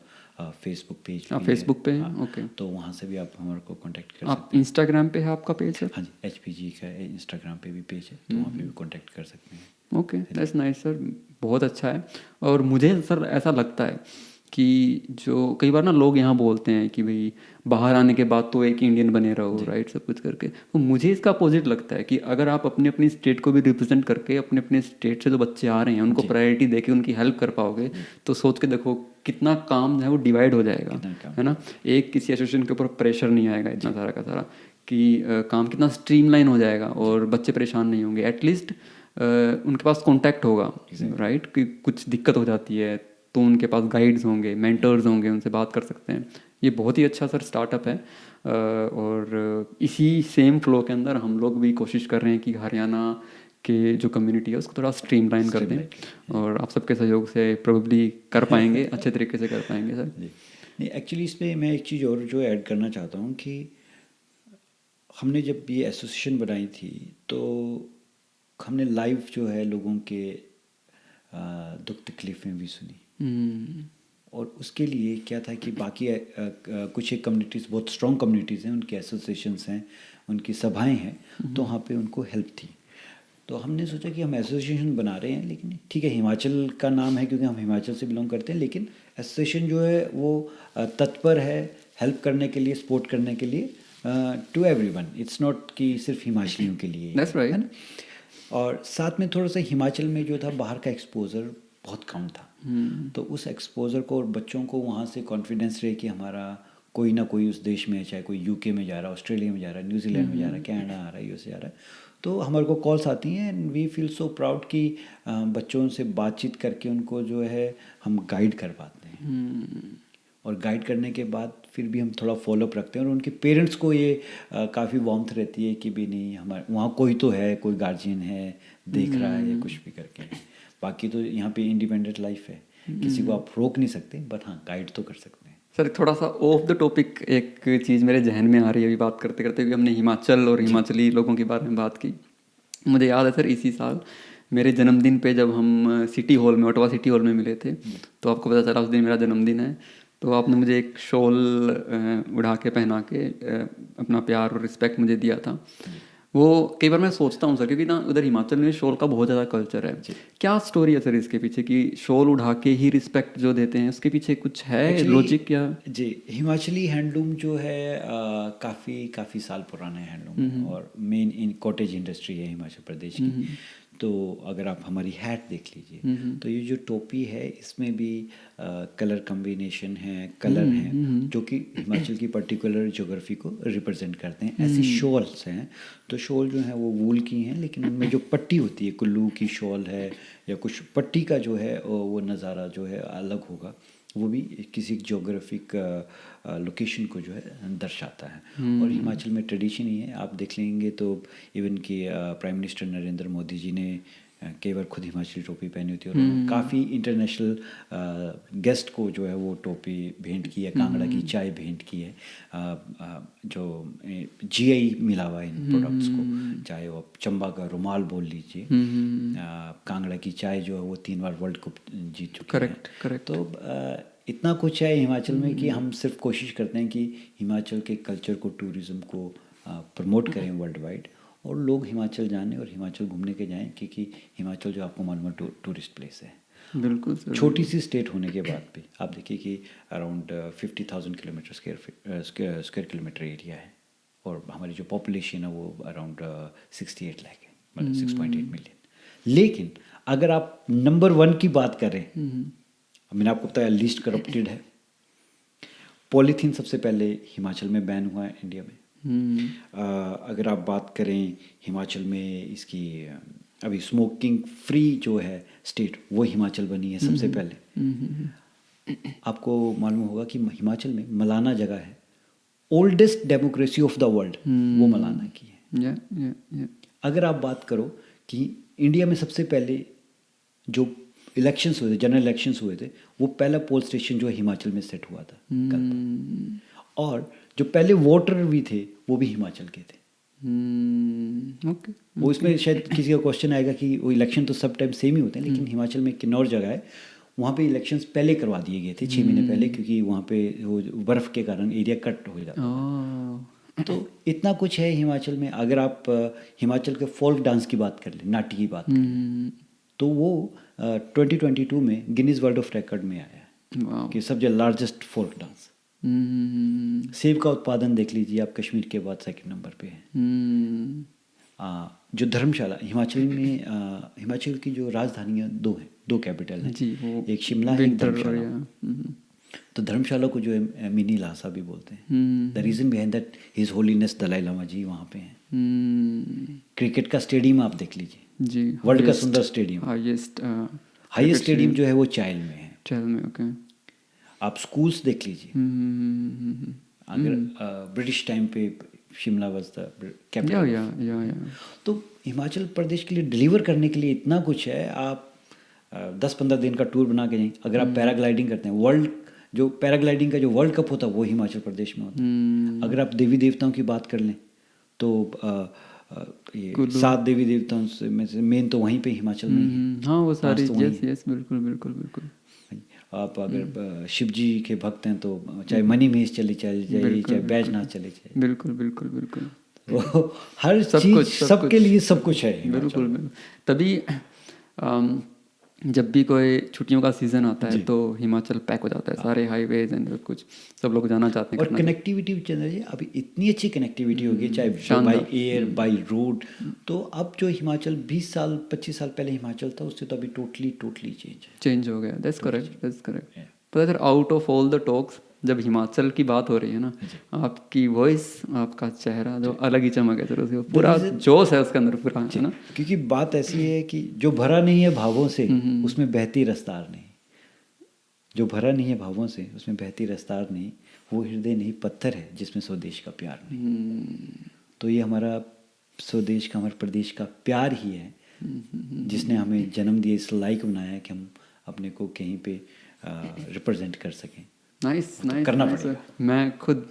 फेसबुक पेज। फेसबुक पे है? ओके। तो वहाँ से भी आप हमारे को कांटेक्ट कर आप सकते हैं। इंस्टाग्राम पे है आपका पेज सर? हाँ जी, HPG का इंस्टाग्राम पे भी पेज है, तो वहाँ पे भी कांटेक्ट कर सकते हैं। ओके, दैट्स नाइस सर, बहुत अच्छा है। और मुझे सर ऐसा लगता है कि जो कई बार ना लोग यहाँ बोलते हैं कि भाई बाहर आने के बाद तो एक इंडियन बने रहो, राइट, सब कुछ करके। तो मुझे इसका अपोजिट लगता है कि अगर आप अपनी अपनी स्टेट को भी रिप्रेजेंट करके अपने अपने स्टेट से जो बच्चे आ रहे हैं उनको प्रायोरिटी देके उनकी हेल्प कर पाओगे तो सोच के देखो कितना काम है वो डिवाइड हो जाएगा, है ना। एक किसी एसोसिएशन के ऊपर प्रेशर नहीं आएगा इतना सारा का सारा कि काम कितना स्ट्रीमलाइन हो जाएगा और बच्चे परेशान नहीं होंगे। एटलीस्ट उनके पास कॉन्टैक्ट होगा, राइट, कि कुछ दिक्कत हो जाती है तो उनके पास गाइड्स होंगे, मेंटर्स होंगे, उनसे बात कर सकते हैं। ये बहुत ही अच्छा सर स्टार्टअप है। और इसी सेम फ्लो के अंदर हम लोग भी कोशिश कर रहे हैं कि हरियाणा के जो कम्युनिटी है उसको थोड़ा स्ट्रीमलाइन कर दें, और आप सबके सहयोग से प्रोबेबली कर पाएंगे, अच्छे तरीके से कर पाएंगे सर। नहीं, एक्चुअली इसमें मैं एक चीज़ और जो ऐड करना चाहता हूँ कि हमने जब ये एसोसिएशन बनाई थी तो हमने लाइव जो है लोगों के दुख तकलीफ़ें भी सुनी। और उसके लिए क्या था कि बाकी कुछ एक कम्युनिटीज़, बहुत स्ट्रॉन्ग कम्युनिटीज़ हैं, उनके एसोसिएशंस हैं, उनकी सभाएं हैं, तो वहाँ पे उनको हेल्प थी। तो हमने सोचा कि हम एसोसिएशन बना रहे हैं, लेकिन ठीक है हिमाचल का नाम है क्योंकि हम हिमाचल से बिलोंग करते हैं, लेकिन एसोसिएशन जो है वो तत्पर है हेल्प करने के लिए, सपोर्ट करने के लिए टू एवरीवन। इट्स नॉट कि सिर्फ हिमाचलियों के लिए, That's right. है ना। और साथ में थोड़ा सा हिमाचल में जो था बाहर का एक्सपोजर बहुत कम था, तो उस एक्सपोजर को और बच्चों को वहाँ से कॉन्फिडेंस रहे कि हमारा कोई ना कोई उस देश में है, चाहे कोई यूके में जा रहा है, ऑस्ट्रेलिया में जा रहा है, न्यूजीलैंड में जा रहा है, कनाडा आ रहा है, यूएसए जा रहा है, तो हमारे को कॉल्स आती हैं and we feel so proud कि बच्चों से बातचीत करके उनको जो है हम गाइड कर पाते हैं। और गाइड करने के बाद फिर भी हम थोड़ा फॉलोअप रखते हैं, और उनके पेरेंट्स को ये काफ़ी वार्मथ रहती है कि भी नहीं हमारे वहाँ कोई तो है, कोई गार्जियन है, देख रहा है या कुछ भी करके। बाकी तो यहाँ पे इंडिपेंडेंट लाइफ है, किसी को आप रोक नहीं सकते, बट हाँ गाइड तो कर सकते हैं। सर थोड़ा सा ऑफ द टॉपिक एक चीज़ मेरे जहन में आ रही है अभी बात करते करते, क्योंकि हमने हिमाचल और हिमाचली लोगों के बारे में बात की। मुझे याद है सर इसी साल मेरे जन्मदिन पे जब हम सिटी हॉल में, ओटावा सिटी हॉल में मिले थे, तो आपको पता चला उस दिन मेरा जन्मदिन है, तो आपने मुझे एक शॉल उड़ा के पहना के अपना प्यार और रिस्पेक्ट मुझे दिया था। वो कई बार मैं सोचता हूँ सर, क्योंकि ना उधर हिमाचल में शॉल का बहुत ज़्यादा कल्चर है। क्या स्टोरी है सर इसके पीछे कि शॉल उड़ा के ही रिस्पेक्ट जो देते हैं, उसके पीछे कुछ है लॉजिक या? जी, हिमाचली हैंडलूम जो है काफ़ी साल पुराना है हैंडलूम, और मेन इन कॉटेज इंडस्ट्री है हिमाचल प्रदेश की। तो अगर आप हमारी हैट देख लीजिए, तो ये जो टोपी है इसमें भी कलर कम्बिनेशन है, कलर हैं जो कि हिमाचल की पर्टिकुलर ज्योग्राफी को रिप्रेजेंट करते हैं। ऐसी शॉल्स हैं, तो शॉल जो है वो वूल की हैं, लेकिन उनमें जो पट्टी होती है, कुल्लू की शॉल है या कुछ पट्टी का जो है वो नज़ारा जो है अलग होगा, वो भी किसी ज्योग्राफिक लोकेशन को जो है दर्शाता है। और हिमाचल में ट्रेडिशन ही है, आप देख लेंगे तो इवन कि प्राइम मिनिस्टर नरेंद्र मोदी जी ने कई बार खुद हिमाचली टोपी पहनी होती है, और काफ़ी इंटरनेशनल गेस्ट को जो है वो टोपी भेंट की है, कांगड़ा की चाय भेंट की है, जो जीआई मिला हुआ है इन प्रोडक्ट्स को, चाहे वो चंबा का रुमाल बोल लीजिए, कांगड़ा की चाय जो है वो 3 बार वर्ल्ड कप जीत चुकी है। करेक्ट। तो इतना कुछ है हिमाचल में कि हम सिर्फ कोशिश करते हैं कि हिमाचल के कल्चर को, टूरिज़्म को प्रमोट करें वर्ल्ड वाइड, और लोग हिमाचल जाने और हिमाचल घूमने के जाएं, क्योंकि हिमाचल जो आपको मालूम है टूरिस्ट प्लेस है। बिल्कुल सर। छोटी सी स्टेट होने के बाद भी आप देखिए कि around 50,000 kilometre square kilometre area है, और हमारी जो पॉपुलेशन है वो अराउंड 68 लाख है, मतलब 6.8 मिलियन। लेकिन अगर आप नंबर 1 की बात करें, मैंने आपको बताया लीस्ट करप्टेड है, पॉलीथीन सबसे पहले हिमाचल में बैन हुआ है इंडिया में। अगर आप बात करें हिमाचल में इसकी अभी स्मोकिंग फ्री जो है स्टेट, वो हिमाचल बनी है सबसे पहले। आपको मालूम होगा कि हिमाचल में मलाना जगह है, oldest democracy of the world वो मलाना की है। अगर आप बात करो कि इंडिया में सबसे पहले जो इलेक्शंस हुए थे, जनरल इलेक्शंस हुए थे, वो पहला पोल स्टेशन जो है हिमाचल में सेट हुआ था कल्पा। और जो पहले वोटर भी थे वो भी हिमाचल के थे। वो इसमें शायद किसी का क्वेश्चन आएगा कि वो इलेक्शन तो सब टाइम सेम ही होते हैं, लेकिन हिमाचल में किन्नौर जगह है, वहाँ पे इलेक्शंस पहले करवा दिए गए थे 6 महीने पहले, क्योंकि वहाँ पे वो बर्फ़ के कारण एरिया कट हो जाता था। तो इतना कुछ है हिमाचल में। अगर आप हिमाचल के फोल्क डांस की बात कर लें, नाटी की बात करें, तो वो 2022 में गिनीज वर्ल्ड ऑफ रिकॉर्ड में आया कि सबसे लार्जेस्ट फोल्क डांस। सेब का उत्पादन देख लीजिए आप, कश्मीर के बाद 2nd नंबर पे है। जो धर्मशाला हिमाचल में, हिमाचल की जो राजधानियाँ 2 हैं, 2 कैपिटल हैं, एक शिमला है, एक धर्मशाला। तो धर्मशाला को जो है मिनी लासा भी बोलते हैं। The reason behind that his holiness Dalai Lama ji वहाँ पे हैं। क्रिकेट का स्टेडियम आप देख लीजिए जी, वर्ल्ड का सुंदर स्टेडियम, हाईएस्ट स्टेडियम जो है वो चाइल में है। 12 में, ओके। आप स्कूल्स देख लीजिए, अगर ब्रिटिश टाइम पे शिमला वाज द या कैपिटल। या तो हिमाचल प्रदेश के लिए डिलीवर करने के लिए इतना कुछ है। आप 10-15 दिन का टूर बना के जाएं। अगर आप पैराग्लाइडिंग करते हैं, वर्ल्ड जो पैराग्लाइडिंग का जो वर्ल्ड कप होता है वो हिमाचल प्रदेश में होता है। अगर आप देवी देवताओं की बात कर लें तो ये 7 देवी देवताओं में से मेन तो वहीं पे हिमाचल में ही है। हाँ वो सारी, तो वहीं यस यस, बिल्कुल बिल्कुल बिल्कुल। आप अगर शिव जी के भक्त हैं तो चाहे मनी महेश चले जाइए, चाहे बैजनाथ चले जाइए, बिल्कुल बिल्कुल बिल्कुल। तो हर सब चीज कुछ, सब सबके कुछ। लिए सब कुछ है हिमाचल। बिल्कुल बिल्कुल। तभी जब भी कोई छुट्टियों का सीजन आता है तो हिमाचल पैक हो जाता है, सारे हाईवेज एंड सब कुछ, सब लोग जाना चाहते हैं। और कनेक्टिविटी चंद्र जी, अभी इतनी अच्छी कनेक्टिविटी होगी, चाहे बाई एयर बाई रोड। तो अब जो हिमाचल 20 साल 25 साल पहले हिमाचल था, उससे तो अभी टोटली चेंज हो गया। That's correct, that's correct. पता sir, out of all the talks जब हिमाचल की बात हो रही है ना, आपकी वॉइस, आपका चेहरा जो अलग ही चमक है सर, उसका पूरा जोश है उसके अंदर पूरा, है ना। क्योंकि बात ऐसी है कि जो भरा नहीं है भावों से उसमें बहती रफ्तार नहीं, जो भरा नहीं है भावों से उसमें बहती रफ्तार नहीं, वो हृदय नहीं पत्थर है जिसमें स्वदेश का प्यार नहीं। तो ये हमारा स्वदेश का, हमारे प्रदेश का प्यार ही है जिसने हमें जन्म दिया, इस लायक बनाया कि हम अपने को कहीं पे रिप्रेजेंट कर सकें। नाइस तो नाइस करना नाइस। पड़ेगा। मैं खुद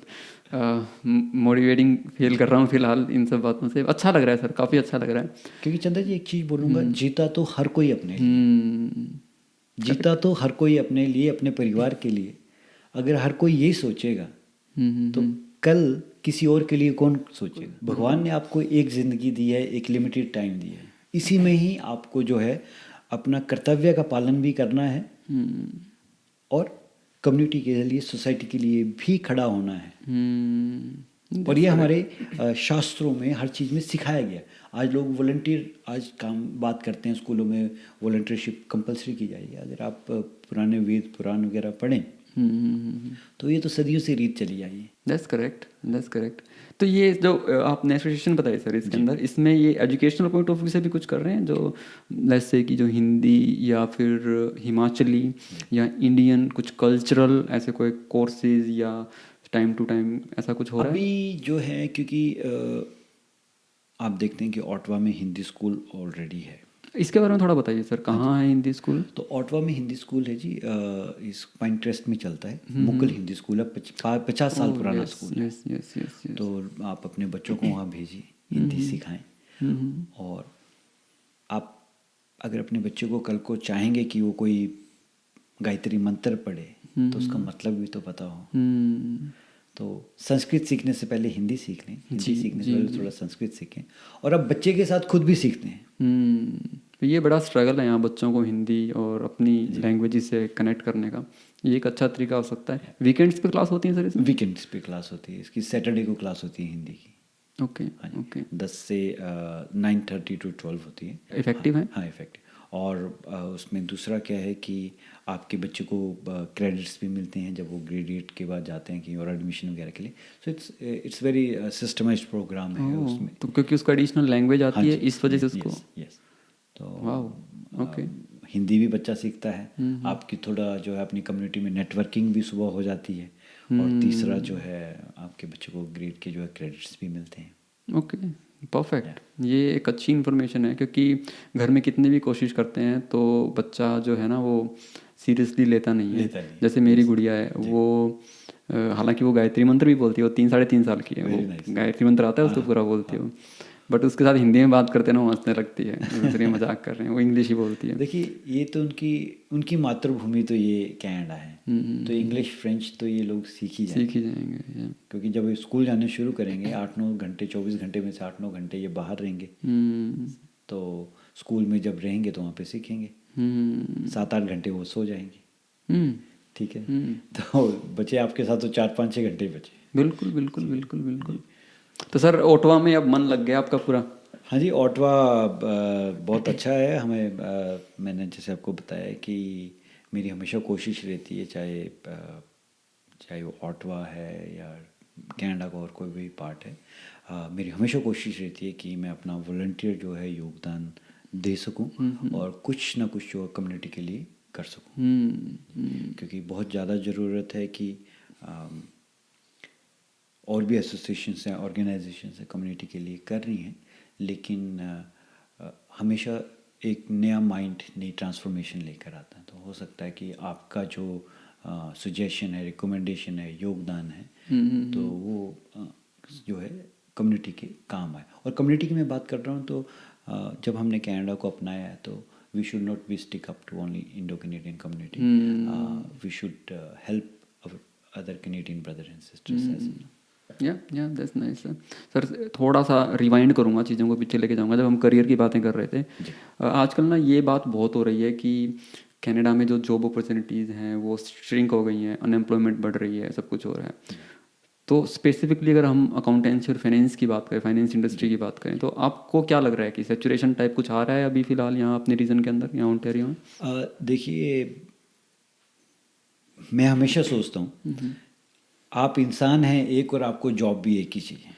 मोटिवेटिंग फील कर रहा हूँ फिलहाल इन सब बातों से। अच्छा लग रहा है सर, काफ़ी अच्छा लग रहा है। क्योंकि चंद्र जी एक चीज़ बोलूँगा, जीता तो हर कोई अपने लिए, जीता तो हर कोई अपने लिए, अपने परिवार के लिए। अगर हर कोई ये सोचेगा तो कल किसी और के लिए कौन सोचेगा। भगवान ने आपको एक ज़िंदगी दी है, एक लिमिटेड टाइम दी है, इसी में ही आपको जो है अपना कर्तव्य का पालन भी करना है और कम्युनिटी के लिए, सोसाइटी के लिए भी खड़ा होना है। और ये हमारे शास्त्रों में हर चीज़ में सिखाया गया। आज लोग वॉलंटियर आज काम बात करते हैं, स्कूलों में वॉलंटियरशिप कंपलसरी की जाएगी। अगर आप पुराने वेद पुराण वगैरह पढ़ें तो ये तो सदियों से रीत चली आई है। That's correct, that's correct. तो ये जो आपने एसोसिएशन बताई सर, इसके अंदर इसमें ये एजुकेशनल पॉइंट ऑफ व्यू से भी कुछ कर रहे हैं, जो लेट्स से कि जो हिंदी या फिर हिमाचली या इंडियन कुछ कल्चरल ऐसे कोई कोर्सेज या टाइम टू टाइम ऐसा कुछ हो रहा है अभी जो है? क्योंकि आप देखते हैं कि ऑटवा में हिंदी स्कूल ऑलरेडी है। इसके बारे में थोड़ा बताइए सर, कहाँ है हिंदी स्कूल? तो ऑटवा में हिंदी स्कूल है जी, इस पाइन ट्रस्ट में चलता है। मुकुल हिंदी स्कूल है, 50 साल पुराना स्कूल है। Yes yes yes. तो आप अपने बच्चों को वहाँ भेजिए, हिंदी सिखाएं। और आप अगर अपने बच्चे को कल को चाहेंगे कि वो कोई गायत्री मंत्र पढ़े तो उसका मतलब भी तो पता हो। तो संस्कृत सीखने से पहले हिंदी सीख लें, हिंदी सीखने से पहले थोड़ा संस्कृत सीखें, और अब बच्चे के साथ खुद भी सीखते हैं। तो ये बड़ा स्ट्रगल है यहाँ बच्चों को हिंदी और अपनी लैंग्वेज से कनेक्ट करने का। ये एक अच्छा तरीका हो सकता है। वीकेंड्स पे क्लास होती है सर इसमें? वीकेंड्स पे क्लास होती है इसकी, सैटरडे को क्लास होती है हिंदी की। Okay okay. 10 से 9:30 to 12 होती है। इफेक्टिव है? हाँ इफेक्टिव। और उसमें दूसरा क्या है कि आपके बच्चे को क्रेडिट्स भी मिलते हैं जब वो ग्रेजुएट के बाद जाते हैं कहीं और एडमिशन वगैरह के लिए। So it's very systemized programme है उसमें। तो क्योंकि उसका एडिशनल लैंग्वेज आती है, इस वजह से उसको। यस। तो ओके। हिंदी भी बच्चा सीखता है, आपकी थोड़ा जो है अपनी कम्युनिटी में नेटवर्किंग भी सुबह हो जाती है, और तीसरा जो है आपके बच्चे को ग्रेड के जो है क्रेडिट्स भी मिलते हैं। Okay, perfect. ये एक अच्छी इन्फॉर्मेशन है, क्योंकि घर में कितनी भी कोशिश करते हैं तो बच्चा जो है ना वो सीरियसली लेता नहीं है। जैसे मेरी गुड़िया है, वो हालांकि वो गायत्री मंत्र भी बोलती है, वो 3-3.5 साल की है, वो गायत्री मंत्र आता है उसको पूरा बोलती है वो। बट उसके साथ हिंदी में बात करते ना वो हंसने लगती है, दूसरे मजाक कर रहे हैं, वो इंग्लिश ही बोलती है। देखिए ये तो उनकी मातृभूमि तो ये कनाडा है, तो इंग्लिश फ्रेंच तो ये लोग सीख ही जाएंगे। क्योंकि जब स्कूल जाने शुरू करेंगे 8-9 घंटे, 24 घंटे में से 8-9 घंटे ये बाहर रहेंगे, तो स्कूल में जब रहेंगे तो वहाँ पे सीखेंगे। 7-8 घंटे वो सो जाएंगे। ठीक है, तो बचे आपके साथ तो 4-5-6 घंटे बचे। बिल्कुल बिल्कुल बिल्कुल बिल्कुल। तो सर ओटवा में अब मन लग गया आपका पूरा? हाँ जी, ओटवा बहुत अच्छा है हमें। मैंने जैसे आपको बताया कि मेरी हमेशा कोशिश रहती है, चाहे वो ओटवा है या कनाडा का और कोई भी पार्ट है, मेरी हमेशा कोशिश रहती है कि मैं अपना वॉलंटियर जो है योगदान दे सकूं और कुछ ना कुछ जो कम्युनिटी के लिए कर सकूँ। क्योंकि बहुत ज़्यादा ज़रूरत है कि और भी एसोसिएशंस हैं, ऑर्गेनाइजेशंस हैं कम्युनिटी के लिए कर रही हैं, लेकिन हमेशा एक नया माइंड, नई ट्रांसफॉर्मेशन लेकर आता है। तो हो सकता है कि आपका जो सजेशन है, रिकमेंडेशन है, योगदान है, तो वो जो है कम्युनिटी के काम आए। और कम्युनिटी की मैं बात कर रहा हूँ तो जब हमने कनाडा को अपनाया है तो we should not be stick up to only Indo Canadian community, we should help other Canadian brother and sisters as या दैट्स नाइस सर। थोड़ा सा रिवाइंड करूँगा, चीज़ों को पीछे लेके जाऊँगा। जब हम करियर की बातें कर रहे थे, आजकल ना ये बात बहुत हो रही है कि कनाडा में जो जॉब अपॉर्चुनिटीज़ हैं वो श्रिंक हो गई हैं, अनएम्प्लॉयमेंट बढ़ रही है, सब कुछ हो रहा है। तो स्पेसिफिकली अगर हम अकाउंटेंसी और फाइनेंस की बात करें, फाइनेंस इंडस्ट्री की बात करें, तो आपको क्या लग रहा है कि सैचुरेशन टाइप कुछ आ रहा है अभी फ़िलहाल यहाँ अपने रीजन के अंदर, यहाँ ओंटारियो में? देखिए, मैं हमेशा सोचता हूँ आप इंसान हैं एक और आपको जॉब भी एक ही चाहिए।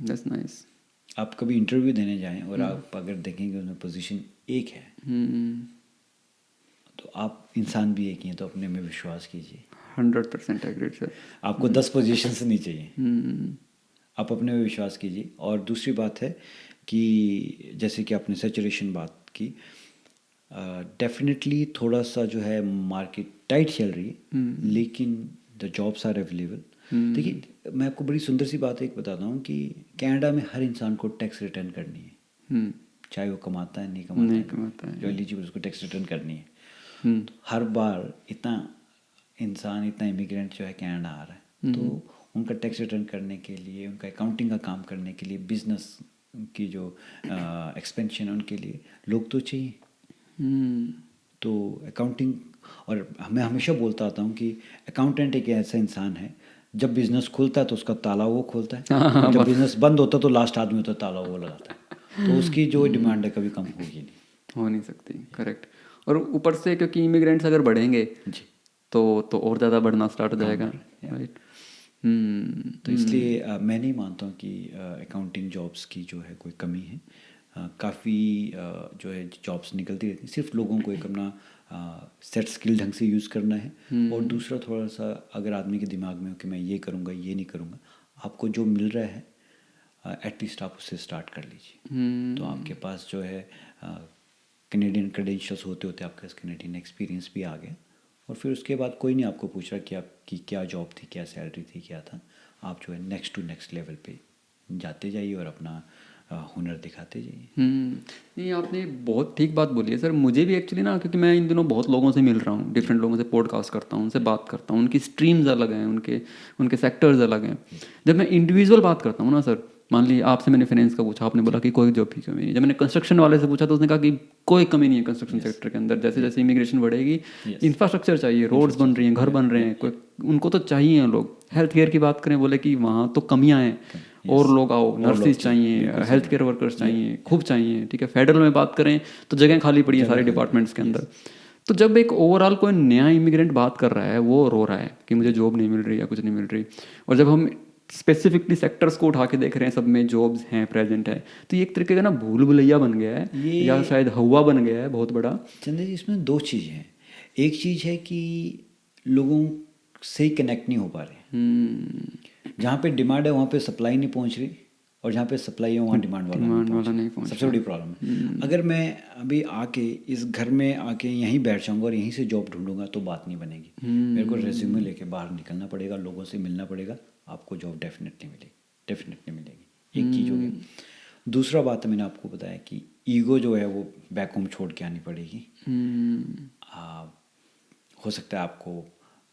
That's nice. आप कभी इंटरव्यू देने जाएं और आप अगर देखेंगे उसमें पोजीशन एक है, तो आप इंसान भी एक ही हैं, तो अपने में विश्वास कीजिए। 100% एग्रीड सर। आपको 10 पोजीशंस नहीं चाहिए, आप अपने में विश्वास कीजिए। और दूसरी बात है कि जैसे कि आपने सैचुरेशन बात की, डेफिनेटली थोड़ा सा जो है मार्केट टाइट चल रही है, लेकिन द जॉब्स आर अवेलेबल। देखिए, मैं आपको बड़ी सुंदर सी बात एक बताता हूँ कि कनाडा में हर इंसान को टैक्स रिटर्न करनी है, चाहे वो कमाता है नहीं कमाता है, जो एलिजिबल उसको टैक्स रिटर्न करनी है। तो हर बार इतना इंसान, इतना इमिग्रेंट जो है कनाडा आ रहा है, तो उनका टैक्स रिटर्न करने के लिए, उनका अकाउंटिंग का काम करने के लिए, बिजनेस की जो एक्सपेंशन, उनके लिए लोग तो चाहिए। तो अकाउंटिंग, और मैं हमेशा बोलता आता हूँ कि अकाउंटेंट एक ऐसा इंसान है, जब बिजनेस खुलता है तो उसका ताला वो खोलता है, और जब बिजनेस बंद होता है तो लास्ट आदमी होता है ताला वो लगाता है। तो उसकी जो डिमांड है कभी कम होगी नहीं, हो नहीं सकती। करेक्ट। और ऊपर से क्योंकि इमिग्रेंट्स अगर बढ़ेंगे जी, तो और ज़्यादा बढ़ना स्टार्ट हो जाएगा, राइट। तो इसलिए मैं नहीं मानता हूँ कि अकाउंटिंग जॉब्स की जो है कोई कमी है। काफ़ी जो है जॉब्स निकलती रहती हैं, सिर्फ लोगों को एक अपना सेट स्किल ढंग से यूज़ करना है। और दूसरा, थोड़ा सा अगर आदमी के दिमाग में हो कि मैं ये करूँगा, ये नहीं करूँगा, आपको जो मिल रहा है एटलीस्ट आप उससे स्टार्ट कर लीजिए। तो आपके पास जो है कैनेडियन क्रेडेंशियल्स होते होते आपके पास कैनेडियन एक्सपीरियंस भी आ गया, और फिर उसके बाद कोई नहीं आपको पूछ रहा कि आपकी क्या जॉब थी, क्या सैलरी थी, क्या था। आप जो है नेक्स्ट टू नेक्स्ट लेवल पे जाते जाइए और अपना हुनर दिखाते जाइए। नहीं, आपने बहुत ठीक बात बोली है सर। मुझे भी एक्चुअली ना, क्योंकि मैं इन दिनों बहुत लोगों से मिल रहा हूँ, डिफरेंट लोगों से पॉडकास्ट करता हूँ, उनसे बात करता हूँ, उनकी स्ट्रीम्स अलग हैं, उनके सेक्टर्स अलग हैं। जब मैं इंडिविजुअल बात करता हूँ ना सर, मान लीजिए आपसे मैंने फाइनेंस का पूछा, आपने बोला कि कोई जॉब की कमी नहीं। जब मैंने कंस्ट्रक्शन वाले से पूछा तो उसने कहा कि कोई कमी नहीं है कंस्ट्रक्शन सेक्टर के अंदर। जैसे जैसे इमिग्रेशन बढ़ेगी, इंफ्रास्ट्रक्चर चाहिए, रोड्स बन रही हैं, घर बन रहे हैं, कोई उनको तो चाहिए लोग। हेल्थ केयर की बात करें, बोले कि वहाँ तो कमियाँ हैं, और लोग आओ, नर्सिस चाहिए, हेल्थ केयर वर्कर्स चाहिए, खूब चाहिए। ठीक है, फेडरल में बात करें तो जगह खाली पड़ी है सारे डिपार्टमेंट्स के अंदर। तो जब एक ओवरऑल कोई नया इमिग्रेंट बात कर रहा है, वो रो रहा है कि मुझे जॉब नहीं मिल रही या कुछ नहीं मिल रही, और जब हम स्पेसिफिकली सेक्टर्स को उठा के देख रहे हैं, सब में जॉब्स हैं, प्रेजेंट है, तो ये एक तरीके का ना भूल भुलैया बन गया है, या शायद हवा बन गया है बहुत बड़ा। चंद्र जी, इसमें दो चीज़ें हैं। एक चीज़ है कि लोगों से ही कनेक्ट नहीं हो पा रहे। जहाँ पे डिमांड है वहाँ पे सप्लाई नहीं पहुँच रही, और जहाँ पे सप्लाई है वहाँ डिमांड वाला नहीं पहुँच रहा। सबसे बड़ी प्रॉब्लम है। अगर मैं अभी आके इस घर में आके यहीं बैठ जाऊँगा और यहीं से जॉब ढूंढूंगा तो बात नहीं बनेगी। मेरे को रेज्यूमे लेके बाहर निकलना पड़ेगा, लोगों से मिलना पड़ेगा, आपको जॉब डेफिनेटली मिलेगी। एक चीज़ हो गई। दूसरा बात मैंने आपको बताया कि ईगो जो है वो बैक होम छोड़ के आनी पड़ेगी। हो सकता है आपको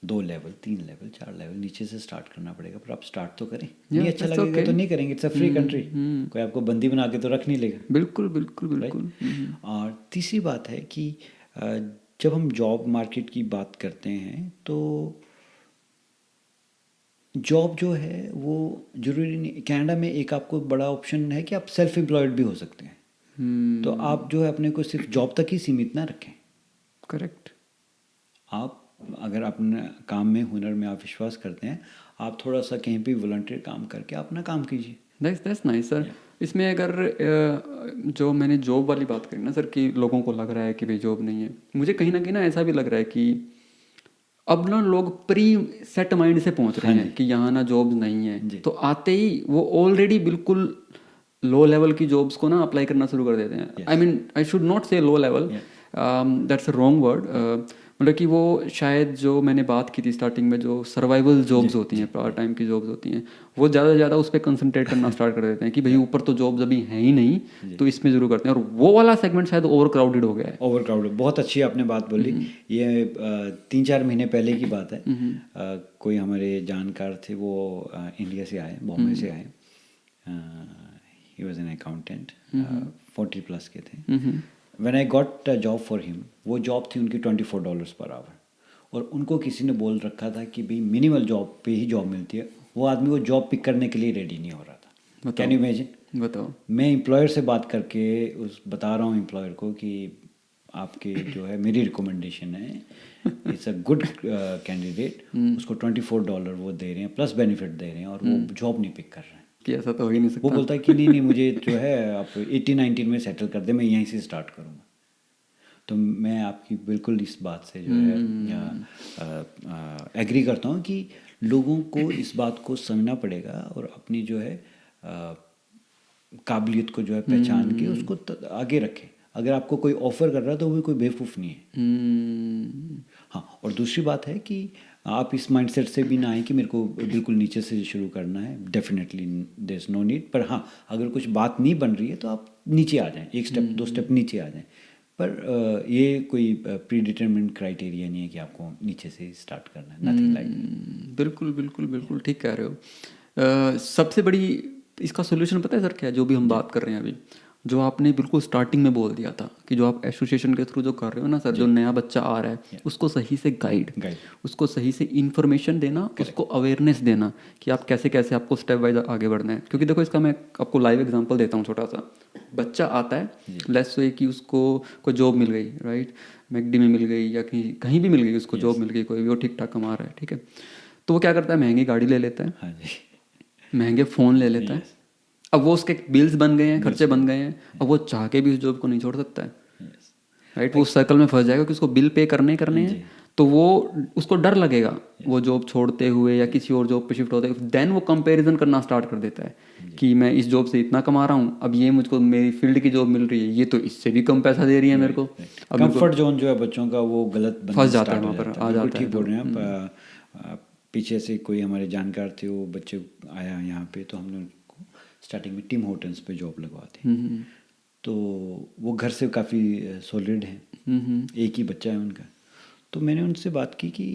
2 लेवल, 3 लेवल, 4 लेवल नीचे से स्टार्ट करना पड़ेगा, पर आप स्टार्ट तो करें। नहीं अच्छा लगेगा तो नहीं करेंगे, इट्स अ फ्री कंट्री, कोई आपको बंदी बना के तो रख नहीं लेगा। बिल्कुल बिल्कुल बिल्कुल। और तीसरी बात है कि जब हम जॉब मार्केट की बात करते हैं तो जॉब जो है वो ज़रूरी नहीं, कनाडा में एक आपको बड़ा ऑप्शन है कि आप सेल्फ एम्प्लॉयड भी हो सकते हैं। तो आप जो है अपने को सिर्फ जॉब तक ही सीमित ना रखें। करेक्ट। आप अगर अपने काम में, हुनर में आप विश्वास करते हैं, आप थोड़ा सा कहीं पे वॉलंटियर काम करके अपना काम कीजिए। That's nice sir. इसमें अगर जो मैंने जॉब वाली बात करी ना सर कि लोगों को लग रहा है कि भाई जॉब नहीं है, मुझे कहीं ना कहीं ना ऐसा भी लग रहा है कि अब ना लोग प्री सेट माइंड से पहुंच रहे हैं कि यहाँ ना जॉब नहीं है, तो आते ही वो ऑलरेडी बिल्कुल लो लेवल की जॉब्स को ना अप्लाई करना शुरू कर देते हैं। I mean I should not say low level, that's a wrong word. मतलब कि वो शायद जो मैंने बात की थी स्टार्टिंग में, जो सर्वाइवल जॉब्स होती हैं, पार्ट टाइम की जॉब्स होती हैं, वो ज़्यादा से ज़्यादा उस पर कंसंट्रेट करना स्टार्ट कर देते हैं कि भाई ऊपर तो जॉब्स अभी हैं ही नहीं, तो इसमें जरूर करते हैं। और वो वाला सेगमेंट शायद ओवर क्राउडेड हो गया है। ओवर क्राउडेड, बहुत अच्छी आपने बात बोली। ये 3-4 महीने पहले की बात है। कोई हमारे जानकार थे, वो इंडिया से आए, बॉम्बे से आए। ही वॉज एन अकाउंटेंट, 40+ के थे। When I got job for him, वो जॉब थी उनकी $24 पर आवर, और उनको किसी ने बोल रखा था कि भाई मिनिमल जॉब पे ही जॉब मिलती है। वो आदमी वो जॉब पिक करने के लिए रेडी नहीं हो रहा था। Can you imagine? बताओ। मैं एम्प्लॉयर से बात करके बता रहा हूँ एम्प्लॉयर को कि आपके जो है मेरी रिकमेंडेशन है, इट्स अ गुड कैंडिडेट, उसको $24 वो दे रहे हैं प्लस बेनिफिट दे रहे हैं, और वो जॉब नहीं पिक कर रहे हैं। कि ऐसा तो हो ही नहीं सकता। वो बोलता है कि नहीं मुझे जो है आप 18-19 में सेटल कर दे, मैं यहीं से स्टार्ट करूँगा। तो मैं आपकी बिल्कुल इस बात से जो है एग्री करता हूँ कि लोगों को इस बात को समझना पड़ेगा और अपनी जो है काबिलियत को जो है पहचान के उसको आगे रखें। अगर आपको कोई ऑफ़र कर रहा है तो वो कोई बेवकूफ़ नहीं है। हाँ, और दूसरी बात है कि आप इस माइंडसेट से भी ना आए कि मेरे को बिल्कुल नीचे से शुरू करना है। Definitely there is no need, पर हाँ, अगर कुछ बात नहीं बन रही है तो आप नीचे आ जाएं, 1 स्टेप 2 स्टेप नीचे आ जाएं। पर ये कोई प्री डिटरमिन्ड क्राइटेरिया नहीं है कि आपको नीचे से स्टार्ट करना है, नथिंग लाइक। बिल्कुल बिल्कुल बिल्कुल ठीक कह रहे हो। सबसे बड़ी इसका सोल्यूशन पता है सर क्या है? जो भी हम बात कर रहे हैं अभी, जो आपने बिल्कुल स्टार्टिंग में बोल दिया था कि जो आप एसोसिएशन के थ्रू जो कर रहे हो ना सर, जो नया बच्चा आ रहा है उसको सही से गाइड, उसको सही से इन्फॉर्मेशन देना, उसको अवेयरनेस देना कि आप कैसे कैसे आपको स्टेप वाइज आगे बढ़ना है। क्योंकि देखो इसका मैं आपको लाइव एग्जांपल देता हूँ छोटा सा। बच्चा आता है, लेट्स से कि उसको कोई जॉब मिल गई, राइट, मैकडी में मिल गई या कहीं कहीं भी मिल गई, उसको जॉब मिल गई कोई भी, वो ठीक ठाक कमा रहा है, ठीक है। तो वो क्या करता है, महंगी गाड़ी ले लेता है, महंगे फ़ोन ले लेता है। अब वो उसके बिल्स बन गए हैं, खर्चे बन गए हैं, अब वो चाह के भी उस जॉब को नहीं छोड़ सकता है, राइट। वो उस सर्कल में फंस जाएगा कि उसको बिल पे करने हैं, तो वो उसको डर लगेगा वो जॉब छोड़ते हुए या किसी और जॉब पे शिफ्ट होते हुए। देन वो कंपैरिजन करना स्टार्ट कर देता है कि मैं इस जॉब से इतना कमा रहा हूँ, अब ये मुझको मेरी फील्ड की जॉब मिल रही है, ये तो इससे भी कम पैसा दे रही है मेरे को। अब कंफर्ट जोन जो है बच्चों का वो गलत फंस जाता है, वहाँ पर आ जाता है। ठीक बोल रहे हैं आप। पीछे से कोई हमारे जानकार थे, वो बच्चे आया यहाँ पे, तो हमने उनको स्टार्टिंग में टिम होटल्स पे जॉब लगवा दी। तो वो घर से काफ़ी सॉलिड हैं, एक ही बच्चा है उनका। तो मैंने उनसे बात की कि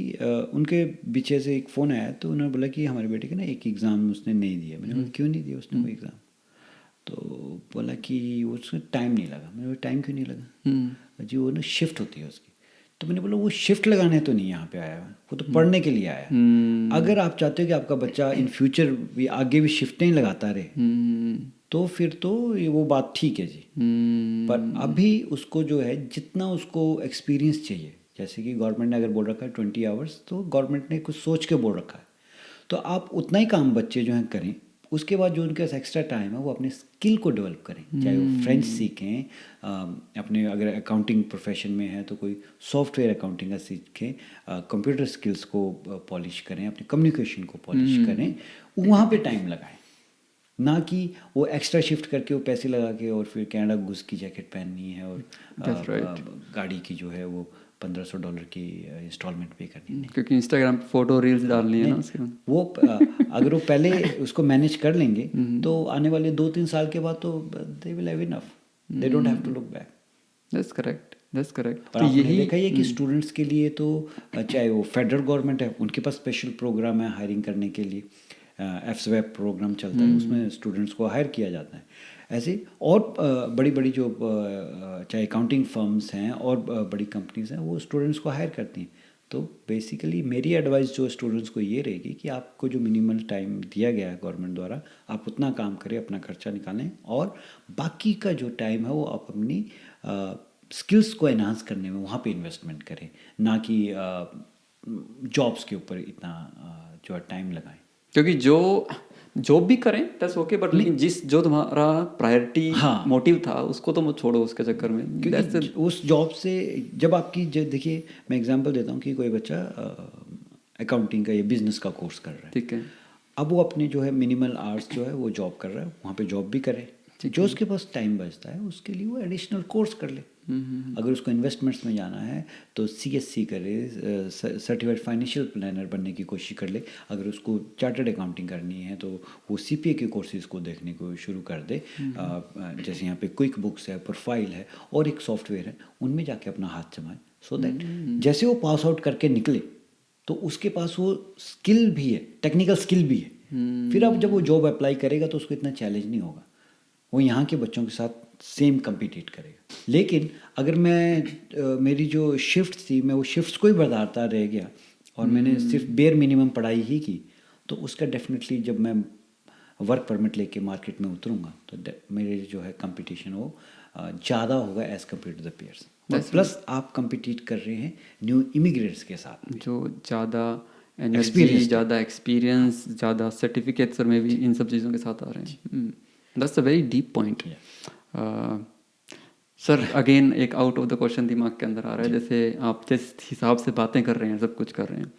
उनके पीछे से एक फ़ोन आया, तो उन्होंने बोला कि हमारे बेटे का ना एक एग्ज़ाम उसने नहीं दिया। मैंने बोला क्यों नहीं दिया उसने कोई एग्ज़ाम? तो बोला कि उसको टाइम नहीं लगा। मैंने बोला टाइम क्यों नहीं लगा? जी वो ना शिफ्ट होती है उसकी। तो मैंने बोला वो शिफ्ट लगाने तो नहीं यहाँ पे आया है, वो तो पढ़ने के लिए आया है। अगर आप चाहते हो कि आपका बच्चा इन फ्यूचर भी आगे भी शिफ्टें लगाता रहे, तो फिर तो ये वो बात ठीक है जी। पर अभी उसको जो है जितना उसको एक्सपीरियंस चाहिए, जैसे कि गवर्नमेंट ने अगर बोल रखा है 20 आवर्स, तो गवर्नमेंट ने कुछ सोच के बोल रखा है, तो आप उतना ही काम बच्चे जो हैं करें। उसके बाद जो उनके पास एक्स्ट्रा टाइम है वो अपने स्किल को डेवलप करें, चाहे वो फ्रेंच सीखें, अपने अगर अकाउंटिंग प्रोफेशन में है तो कोई सॉफ्टवेयर अकाउंटिंग का सीखें, कंप्यूटर स्किल्स को पॉलिश करें, अपने कम्युनिकेशन को पॉलिश करें, वहाँ पे टाइम लगाएं। ना कि वो एक्स्ट्रा शिफ्ट करके वो पैसे लगा के और फिर कनाडा घुस की जैकेट पहननी है और गाड़ी की जो है वो $1500 की इंस्टॉलमेंट पे करनी है, क्योंकि इंस्टाग्राम पे फोटो रील्स डालनी है ना उसके। वो अगर वो पहले उसको मैनेज कर लेंगे तो आने वाले 2-3 साल के बाद तो they will have enough, they don't have to look back. That's correct, that's correct. तो यही देखा है कि स्टूडेंट्स के लिए तो चाहे वो फेडरल गवर्नमेंट है, उनके पास स्पेशल प्रोग्राम है हायरिंग करने के लिए, एफस्वैप प्रोग्राम चलता है, उसमें स्टूडेंट्स को हायर किया जाता है। ऐसे और बड़ी बड़ी जो चाहे अकाउंटिंग फर्म्स हैं और बड़ी कंपनीज हैं, वो स्टूडेंट्स को हायर करती हैं। तो बेसिकली मेरी एडवाइस जो स्टूडेंट्स को ये रहेगी कि आपको जो मिनिमल टाइम दिया गया है गवर्नमेंट द्वारा, आप उतना काम करें, अपना खर्चा निकालें, और बाकी का जो टाइम है वो आप अपनी स्किल्स को एनहांस करने में वहाँ पे इन्वेस्टमेंट करें, ना कि जॉब्स के ऊपर इतना जो है टाइम लगाएं। क्योंकि जो जॉब भी करें दैट्स ओके, बट लेकिन जिस जो तुम्हारा प्रायोरिटी हाँ। मोटिव था उसको तो मत छोड़ो उसके चक्कर में। क्योंकि उस जॉब से जब आपकी देखिए मैं एग्जांपल देता हूँ कि कोई बच्चा अकाउंटिंग का या बिजनेस का कोर्स कर रहा है, ठीक है, अब वो अपने जो है मिनिमल आवर्स जो है वो जॉब कर रहा है, वहाँ पे जॉब भी करे, जो उसके पास टाइम बचता है उसके लिए वो एडिशनल कोर्स कर ले। अगर उसको इन्वेस्टमेंट्स में जाना है तो CSC करे, सर्टिफाइड फाइनेंशियल प्लानर बनने की कोशिश कर ले। अगर उसको चार्टर्ड अकाउंटिंग करनी है तो वो CPA के कोर्सेज को देखने को शुरू कर दे। जैसे यहाँ पे क्विक बुक्स है, प्रोफाइल है और एक सॉफ्टवेयर है, उनमें जाके अपना हाथ जमाए, सो दैट जैसे वो पास आउट करके निकले तो उसके पास वो स्किल भी है, टेक्निकल स्किल भी है। फिर अब जब वो जॉब अप्लाई करेगा तो उसको इतना चैलेंज नहीं होगा, वो यहाँ के बच्चों के साथ सेम कम्पिटिट करेगा। लेकिन अगर मेरी जो शिफ्ट थी, मैं वो शिफ्ट्स को ही बढ़ाता रह गया और मैंने सिर्फ बेयर मिनिमम पढ़ाई ही की, तो उसका डेफिनेटली जब मैं वर्क परमिट लेके मार्केट में उतरूँगा तो मेरे जो है कंपटीशन वो ज़्यादा होगा as compare to the peers. और प्लस आप कम्पिटिट कर रहे हैं न्यू इमिग्रेट्स के साथ जो ज़्यादा एनर्जी, ज़्यादा एक्सपीरियंस, ज़्यादा सर्टिफिकेट्स और में भी इन सब चीज़ों के साथ आ रहे हैं। That's a very deep point. Sir again एक आउट ऑफ द क्वेश्चन दिमाग के अंदर आ रहा है, जैसे आप जिस हिसाब से बातें कर रहे हैं, सब कुछ कर रहे हैं,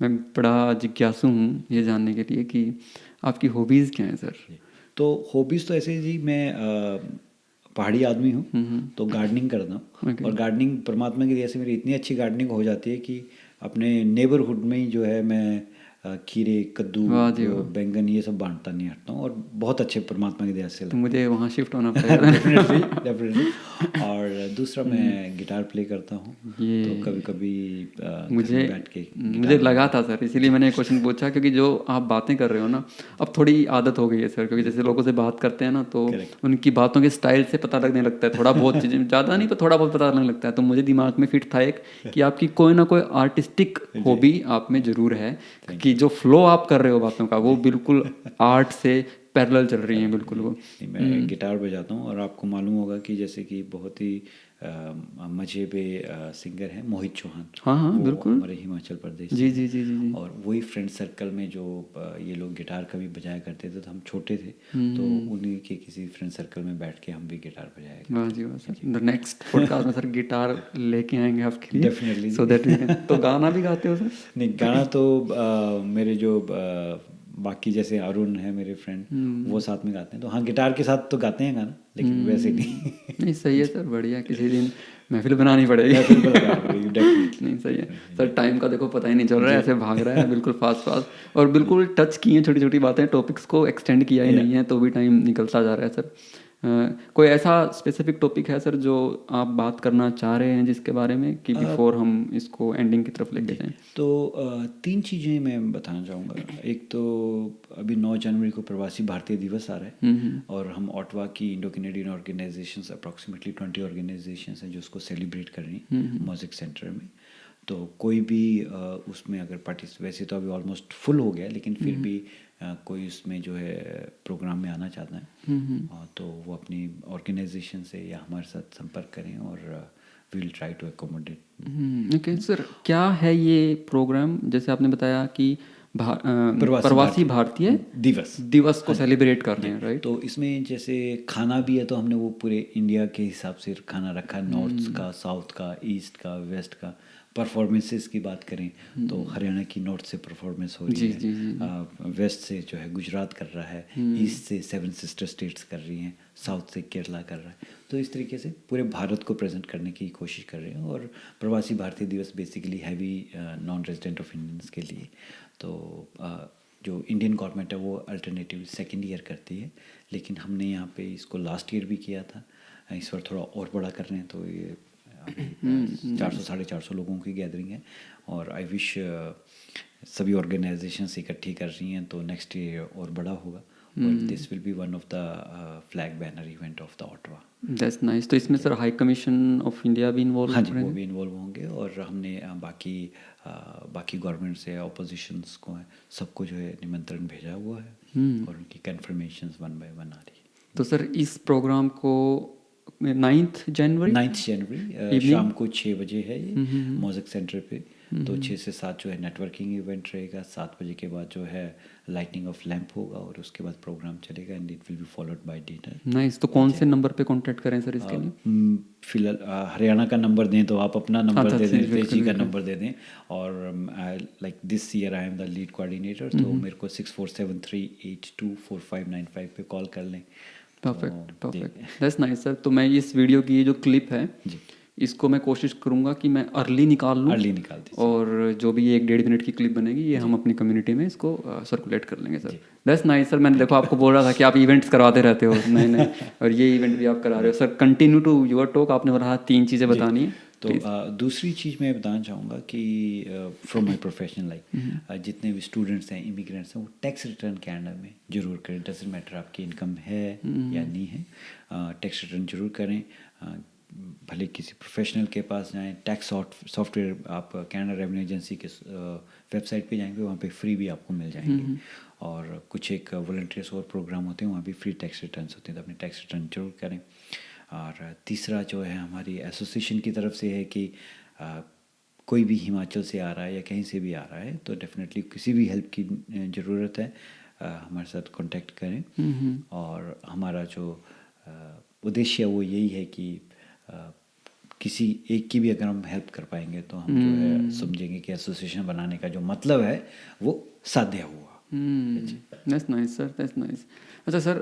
मैं बड़ा जिज्ञासु हूँ ये जानने के लिए कि आपकी हॉबीज़ क्या हैं सर? तो हॉबीज़ तो ऐसे जी, मैं पहाड़ी आदमी हूँ तो गार्डनिंग करता हूँ। और गार्डनिंग परमात्मा की दया से मेरी इतनी अच्छी गार्डनिंग हो जाती है कि अपने नेबरहुड में ही जो है मैं खीरे, कद्दू, बैंगन ये सब बांटता नहीं हटता हूँ और बहुत अच्छे परमात्मा की दया से तो मुझे वहाँ शिफ्ट होना पड़ेगा। डेफिनेटली। और दूसरा मैं गिटार प्ले करता हूँ, तो कभी कभी बैठ के मुझे लगा था सर, इसीलिए मैंने क्वेश्चन पूछा, क्योंकि जो आप बातें कर रहे हो ना, अब थोड़ी आदत हो गई है सर, क्योंकि जैसे लोगों से बात करते हैं ना तो उनकी बातों के स्टाइल से पता लगने लगता है, थोड़ा बहुत चीज़ें, ज़्यादा नहीं पर थोड़ा बहुत पता लगने लगता है। तो मुझे दिमाग में फिट था एक कि आपकी कोई ना कोई आर्टिस्टिक हॉबी आप में ज़रूर है, कि जो फ्लो आप कर रहे हो बातों का वो बिल्कुल आर्ट से पैरेलल चल रही हैं बिल्कुल। वो मैं गिटार बजाता हूँ और आपको मालूम होगा कि जैसे कि बहुत ही मजेबे सिंगर हैं मोहित चौहान। हाँ बिल्कुल, हमारे हिमाचल प्रदेश जी जी जी जी। और वही फ्रेंड सर्कल में जो ये लोग गिटार कभी बजाया करते थे, तो हम छोटे थे तो उन्हीं के किसी फ्रेंड सर्कल में बैठ के हम भी गिटार बजाया करते। वाह जी वाह सर, द नेक्स्ट पॉडकास्ट में सर गिटार लेके आएंगे आपके लिए, definitely, so that we can. तो गाना भी गाते हो सर? नहीं, गाना तो मेरे जो बाकी जैसे अरुण है मेरे फ्रेंड, वो साथ में गाते हैं, तो हाँ गिटार के साथ तो गाते हैं गाना, लेकिन वैसे नहीं। नहीं सही है सर, बढ़िया, किसी दिन महफिल बनानी पड़ेगी। नहीं सही है सर, टाइम का देखो पता ही नहीं चल रहा है, ऐसे भाग रहा है बिल्कुल फास्ट और बिल्कुल टच किए छोटी छोटी बातें, टॉपिक्स को एक्सटेंड किया ही नहीं है तो भी टाइम निकलता जा रहा है सर। कोई ऐसा स्पेसिफिक टॉपिक है सर जो आप बात करना चाह रहे हैं जिसके बारे में, कि बिफोर हम इसको एंडिंग की तरफ लेके जाएं? तो 3 चीज़ें मैं बताना चाहूँगा। एक तो अभी 9 जनवरी को प्रवासी भारतीय दिवस आ रहा है और हम ऑटवा की Indo Canadian organisations approximately 20 organisations हैं जो उसको सेलिब्रेट कर रही हैं म्यूजिक सेंटर में। तो कोई भी उसमें अगर वैसे तो अभी ऑलमोस्ट फुल हो गया, लेकिन फिर भी कोई उसमें जो है प्रोग्राम में आना चाहता है तो वो अपनी ऑर्गेनाइजेशन से या हमारे साथ संपर्क करें और we will try to accommodate. Okay sir, क्या है ये प्रोग्राम? जैसे आपने बताया कि प्रवासी भारतीय दिवस को सेलिब्रेट कर रहे हैं, राइट? तो इसमें जैसे खाना भी है, तो हमने वो पूरे इंडिया के हिसाब से खाना रखा है, नॉर्थ का, साउथ का, ईस्ट का, वेस्ट का। परफॉर्मेंसेस की बात करें तो हरियाणा की नॉर्थ से परफॉर्मेंस हो रही है, वेस्ट से जो है गुजरात कर रहा है, ईस्ट से 7 सिस्टर स्टेट्स कर रही हैं, साउथ से केरला कर रहा है। तो इस तरीके से पूरे भारत को प्रेजेंट करने की कोशिश कर रहे हैं। और प्रवासी भारतीय दिवस basically heavy non resident of Indians के लिए। तो जो इंडियन गवर्नमेंट है वो अल्टरनेटिव 2nd ईयर करती है, लेकिन हमने यहाँ पे इसको लास्ट ईयर भी किया था, इस बार थोड़ा और बड़ा कर रहे हैं। तो ये 400-450 लोगों की गैदरिंग है और आई विश सभी ऑर्गेनाइजेशंस इकट्ठी कर रही हैं तो नेक्स्ट ईयर और बड़ा होगा और this will be one of the flag banner event of the Ottawa. That's nice. तो इसमें sir high commission of India भी इन्वॉल्व? हाँ जी, वो भी इन्वॉल्व होंगे और हमने बाकी गवर्नमेंट से अपोजिशंस को है सबको जो है निमंत्रण भेजा हुआ है और उनकी कन्फर्मेशंस 1 by 1 आ रही है। तो सर इस प्रोग्राम को 9 जनवरी शाम को 6 बजे है ये म्यूजिक सेंटर पे। तो 6 से 7 जो है नेटवर्किंग इवेंट रहेगा, 7 बजे के बाद जो है लाइटनिंग ऑफ लैंप होगा और उसके बाद प्रोग्राम चलेगा and it will be followed by dinner. Nice. तो कौन से नंबर पे कांटेक्ट करें सर इसके लिए? फिलहाल हरियाणा का नंबर दें तो आप अपना नंबर अच्छा, दे दें, बिल्कुल, तेज जी का बिल्कुल। नंबर दे दें। और like this year I am the lead coordinator, तो मेरे को 6473824595 पे कॉल कर लें। Perfect, perfect, that's nice sir. तो मैं इस वीडियो की जो क्लिप है जी, इसको मैं कोशिश करूंगा कि मैं अर्ली निकाल लूँ, अर्ली निकाल दीजिए। और जो भी 1-1.5 मिनट की क्लिप बनेगी ये हम अपनी कम्युनिटी में इसको सर्कुलेट कर लेंगे सर। That's nice sir. मैंने देखो आपको बोल रहा था कि आप इवेंट्स करवाते रहते हो नए नए, और ये इवेंट भी आप करा रहे हो sir. Continue to your talk. आपने बोला 3 चीज़ें बतानी है तो दूसरी चीज़ मैं बताना चाहूँगा कि फ्रॉम माई प्रोफेशन लाइक जितने भी स्टूडेंट्स हैं, इमिग्रेंट्स हैं, वो टैक्स रिटर्न कैनेडा में ज़रूर करें। डजंट मैटर आपकी इनकम है या नहीं है, टैक्स रिटर्न ज़रूर करें। भले किसी प्रोफेशनल के पास जाएं, टैक्स सॉफ्टवेयर आप कैनेडा रेवेन्यू एजेंसी के वेबसाइट पे जाएंगे, वहाँ पे फ्री भी आपको मिल जाएंगे। और कुछ एक वॉलंटियर्स और प्रोग्राम होते हैं, वहाँ भी फ्री टैक्स रिटर्न्स होते हैं, तो अपने टैक्स रिटर्न जरूर करें। और तीसरा जो है हमारी एसोसिएशन की तरफ से है कि कोई भी हिमाचल से आ रहा है या कहीं से भी आ रहा है तो डेफिनेटली किसी भी हेल्प की ज़रूरत है, हमारे साथ कांटेक्ट करें। और हमारा जो उद्देश्य है वो यही है कि किसी एक की भी अगर हम हेल्प कर पाएंगे तो हम जो है समझेंगे कि एसोसिएशन बनाने का जो मतलब है वो साध्य हुआ। That's nice sir, that's nice. अच्छा सर,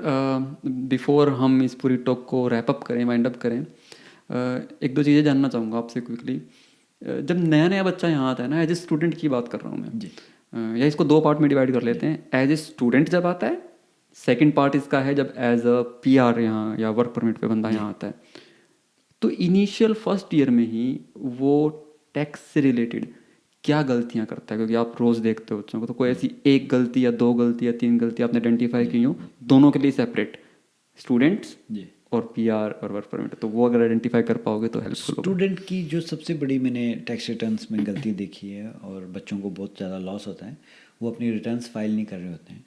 बिफोर हम इस पूरी टॉक को रैप अप करें, वाइंड अप करें, 1-2 चीज़ें जानना चाहूँगा आपसे क्विकली। जब नया नया बच्चा यहाँ आता है ना, एज ए स्टूडेंट की बात कर रहा हूँ मैं जी, या इसको 2 पार्ट में डिवाइड कर लेते हैं। एज ए स्टूडेंट जब आता है, सेकंड पार्ट इसका है जब एज अ PR यहाँ या वर्क परमिट पे बंदा यहाँ आता है। तो इनिशियल फर्स्ट ईयर में ही वो टैक्स से रिलेटेड क्या गलतियाँ करता है? क्योंकि आप रोज़ देखते हो बच्चों को, तो कोई ऐसी 1 गलती या 2 गलती या 3 गलती आपने आइडेंटिफाई की हो दोनों के लिए सेपरेट, स्टूडेंट्स जी। और PR और वर्क परमिट, तो वो अगर आइडेंटिफाई कर पाओगे तो हेल्पफुल होगा। स्टूडेंट की जो सबसे बड़ी मैंने टैक्स रिटर्न्स में गलती देखी है और बच्चों को बहुत ज़्यादा लॉस होता है, वो अपनी रिटर्न्स फाइल नहीं कर रहे होते हैं।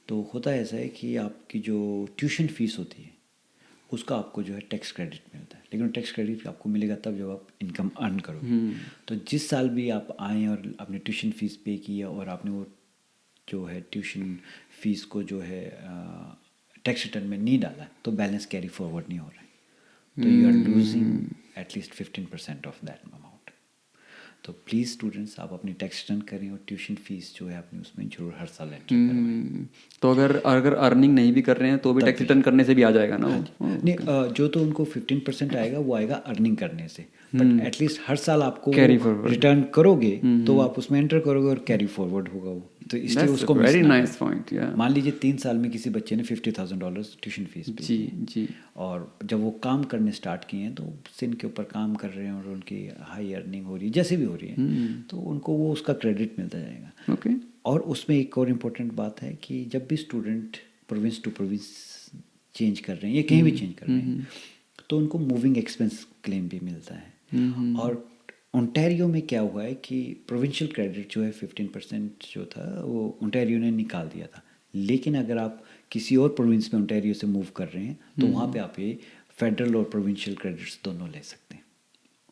तो होता ऐसा है कि आपकी जो ट्यूशन फीस होती है उसका आपको जो है टैक्स क्रेडिट मिलता है, लेकिन टैक्स क्रेडिट आपको मिलेगा तब जब आप इनकम अर्न करोगे। तो जिस साल भी आप आए और आपने ट्यूशन फीस पे किया और आपने वो जो है ट्यूशन फीस को जो है टैक्स रिटर्न में नहीं डाला, तो बैलेंस कैरी फॉरवर्ड नहीं हो रहा है, तो you are losing at least 15% of that amount. तो प्लीज़ स्टूडेंट्स आप अपनी टैक्स रिटर्न करें और ट्यूशन फीस जो है आपने उसमें जरूर हर साल एंटर करवाएं। तो अगर अर्निंग नहीं भी कर रहे हैं तो भी टैक्स रिटर्न करने से भी आ जाएगा ना वो? नहीं, जो तो उनको 15% आएगा वो आएगा अर्निंग करने से, बट एटलीस्ट हर साल आपको Carry forward। रिटर्न करोगे तो आप उसमें एंटर करोगे और कैरी फॉरवर्ड होगा वो, तो इसलिए उसको वेरी मिस ना नाइस करें। पॉइंट, या मान लीजिए 3 साल में किसी बच्चे ने $50,000 ट्यूशन फीस पे जी जी। और जब वो काम करने स्टार्ट किए हैं तो सिन के ऊपर काम कर रहे हैं और उनकी हाई अर्निंग हो रही है, जैसे भी हो रही है, तो उनको वो उसका क्रेडिट मिलता जाएगा। ओके। और उसमें एक और इम्पोर्टेंट बात है कि जब भी student province to province change कर रहे हैं या कहीं भी चेंज कर रहे हैं तो उनको मूविंग एक्सपेंस क्लेम भी मिलता है। और ओंटारियो में क्या हुआ है कि प्रोविंशियल क्रेडिट जो है 15% जो था वो ओंटारियो ने निकाल दिया था, लेकिन अगर आप किसी और प्रोविंस में ओंटारियो से मूव कर रहे हैं तो वहाँ पे आप ये फेडरल और प्रोविंशियल क्रेडिट्स दोनों ले सकते हैं।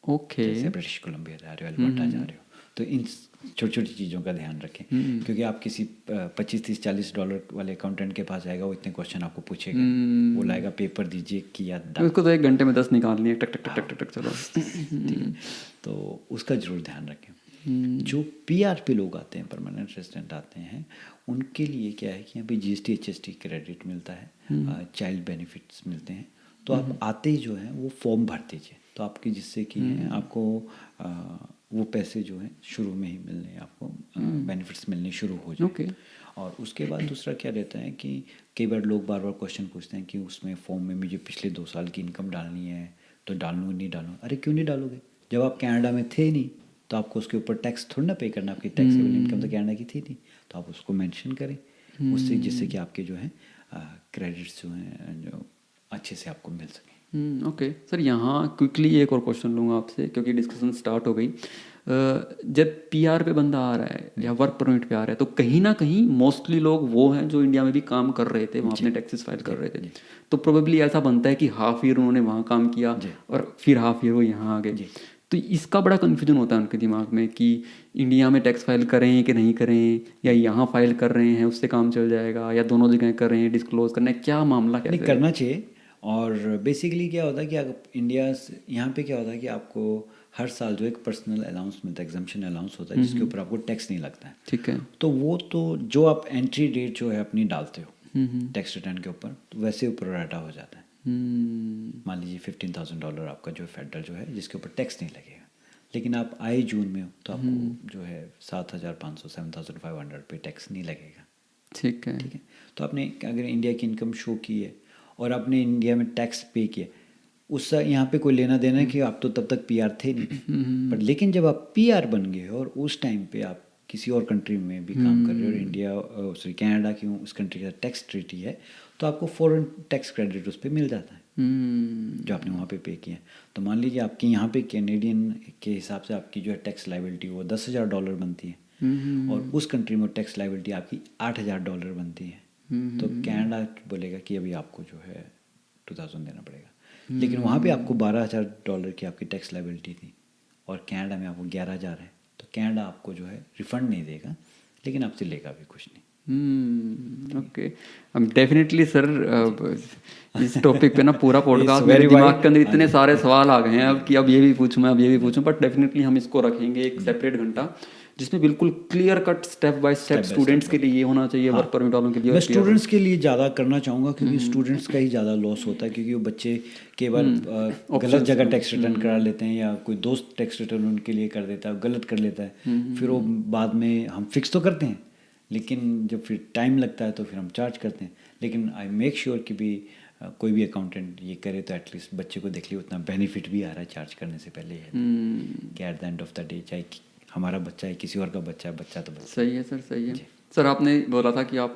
ओके। जैसे ब्रिटिश कोलंबिया जा रहे हो, अल्बर्टा जा रहे हो, तो इन छोटी छोटी चीज़ों का ध्यान रखें, क्योंकि आप किसी $25-30-40 वाले अकाउंटेंट के पास जाएगा, वो इतने क्वेश्चन आपको पूछेगा, वो लाएगा पेपर दीजिए कि या उसको तो 1 घंटे में 10 निकालनी है, टक टक टक टक टक, चलो। ठीक है, तो उसका जरूर ध्यान रखें। जो PR पे लोग आते हैं, परमानेंट रेजिडेंट आते हैं, उनके लिए क्या है कि यहाँ पे GST HST क्रेडिट मिलता है, चाइल्ड बेनिफिट्स मिलते हैं, तो आप आते ही जो है वो फॉर्म भर दीजिए, तो आपकी जिससे कि आपको वो पैसे जो हैं शुरू में ही मिलने, आपको बेनिफिट्स मिलने शुरू हो जाए। ओके। और उसके बाद दूसरा क्या रहता है कि कई बार लोग बार बार क्वेश्चन पूछते हैं कि उसमें फॉर्म में मुझे पिछले 2 साल की इनकम डालनी है, तो डालूँ नहीं डालूँ? अरे क्यों नहीं डालोगे? जब आप कनाडा में थे नहीं तो आपको उसके ऊपर टैक्स थोड़ी ना पे करना, आपकी टैक्सेबल इनकम तो कनाडा की थी नहीं, तो आप उसको मेंशन करें उससे, जिससे कि आपके जो है क्रेडिट्स जो हैं जो अच्छे से आपको मिल सकें। ओके सर, यहाँ क्विकली एक और क्वेश्चन लूँगा आपसे क्योंकि डिस्कशन स्टार्ट हो गई। जब PR पे बंदा आ रहा है या वर्क परमिट पे आ रहा है तो कहीं ना कहीं मोस्टली लोग वो हैं जो इंडिया में भी काम कर रहे थे, वहाँ अपने टैक्सेस फाइल कर रहे थे, तो प्रोबेबली ऐसा बनता है कि हाफ ईयर उन्होंने वहाँ काम किया और फिर हाफ ईयर वो यहाँ आ गए। तो इसका बड़ा कन्फ्यूजन होता है उनके दिमाग में कि इंडिया में टैक्स फाइल करें कि नहीं करें, या यहाँ फाइल कर रहे हैं उससे काम चल जाएगा, या दोनों जगह कर रहे हैं डिस्क्लोज करना है, क्या मामला नहीं कैसे? करना चाहिए। और बेसिकली क्या होता है कि अगर इंडिया यहाँ पे क्या होता है कि आपको हर साल जो एक पर्सनल अलाउंस मिलता है, एग्जाम्पशन अलाउंस होता है, जिसके ऊपर आपको टैक्स नहीं लगता है। ठीक है। तो वो तो जो आप एंट्री डेट जो है अपनी डालते हो टैक्स रिटर्न के ऊपर, तो वैसे ऊपर डाटा हो जाता है। मान लीजिए $15,000 आपका जो फेडरल जो है जिसके ऊपर टैक्स नहीं लगेगा, लेकिन आप आए जून में हो तो आपको जो है 7,500 7,500 पे टैक्स नहीं लगेगा। ठीक है। ठीक है। तो आपने अगर इंडिया की इनकम शो की है और आपने इंडिया में टैक्स पे किया, उससे यहाँ पे कोई लेना देना है कि आप तो तब तक पीआर थे नहीं। पर लेकिन जब आप पीआर बन गए और उस टाइम पे आप किसी और कंट्री में भी काम कर रहे हो और इंडिया सॉरी कनाडा की उस कंट्री का टैक्स ट्रीटी है, तो आपको फॉरेन टैक्स क्रेडिट उस पर मिल जाता है जो आपने वहाँ पे किया है। तो मान लीजिए आपकी यहाँ पे कैनेडियन के हिसाब से आपकी जो है टैक्स लाइबिलिटी वो $10,000 बनती है और उस कंट्री में टैक्स लाइबिलिटी आपकी $8,000 बनती है। तो कनाडा बोलेगा कि अभी आपको जो है 2,000 देना पड़ेगा, लेकिन वहाँ पे आपको $12,000 की आपकी टैक्स लाइबिलिटी थी और कनाडा में आपको 11,000 है। तो कनाडा आपको जो है रिफंड नहीं देगा, लेकिन आपसे लेगा भी कुछ नहीं। ओके। डेफिनेटली सर, इस टॉपिक पे ना पूरा पॉडकास्ट मेरे दिमाग के अंदर इतने सारे सवाल आ गए हैं अब कि अब ये भी पूछूं मैं, अब ये भी पूछूं, बट डेफिनेटली हम इसको रखेंगे एक सेपरेट घंटा जिसमें बिल्कुल clear cut step by step students के लिए ये होना चाहिए, वर्क परमिट वालों के लिए। मैं स्टूडेंट्स के लिए ज़्यादा करना चाहूँगा क्योंकि स्टूडेंट्स का ही ज़्यादा लॉस होता है, क्योंकि वो बच्चे कई बार गलत जगह टैक्स रिटर्न करा लेते हैं या कोई दोस्त टैक्स रिटर्न उनके लिए कर देता है, गलत कर लेता है, फिर वो बाद में हम फिक्स तो करते हैं लेकिन जब फिर टाइम लगता है तो फिर हम चार्ज करते हैं। लेकिन आई मेक श्योर कि भी कोई भी अकाउंटेंट ये करे तो एटलीस्ट बच्चे को देख लियो उतना बेनिफिट भी आ रहा है चार्ज करने से पहले है कि at the end of the day चाहे हमारा बच्चा है किसी और का बच्चा है, बच्चा तो बच्चा। सही है सर, सही है सर। आपने बोला था कि आप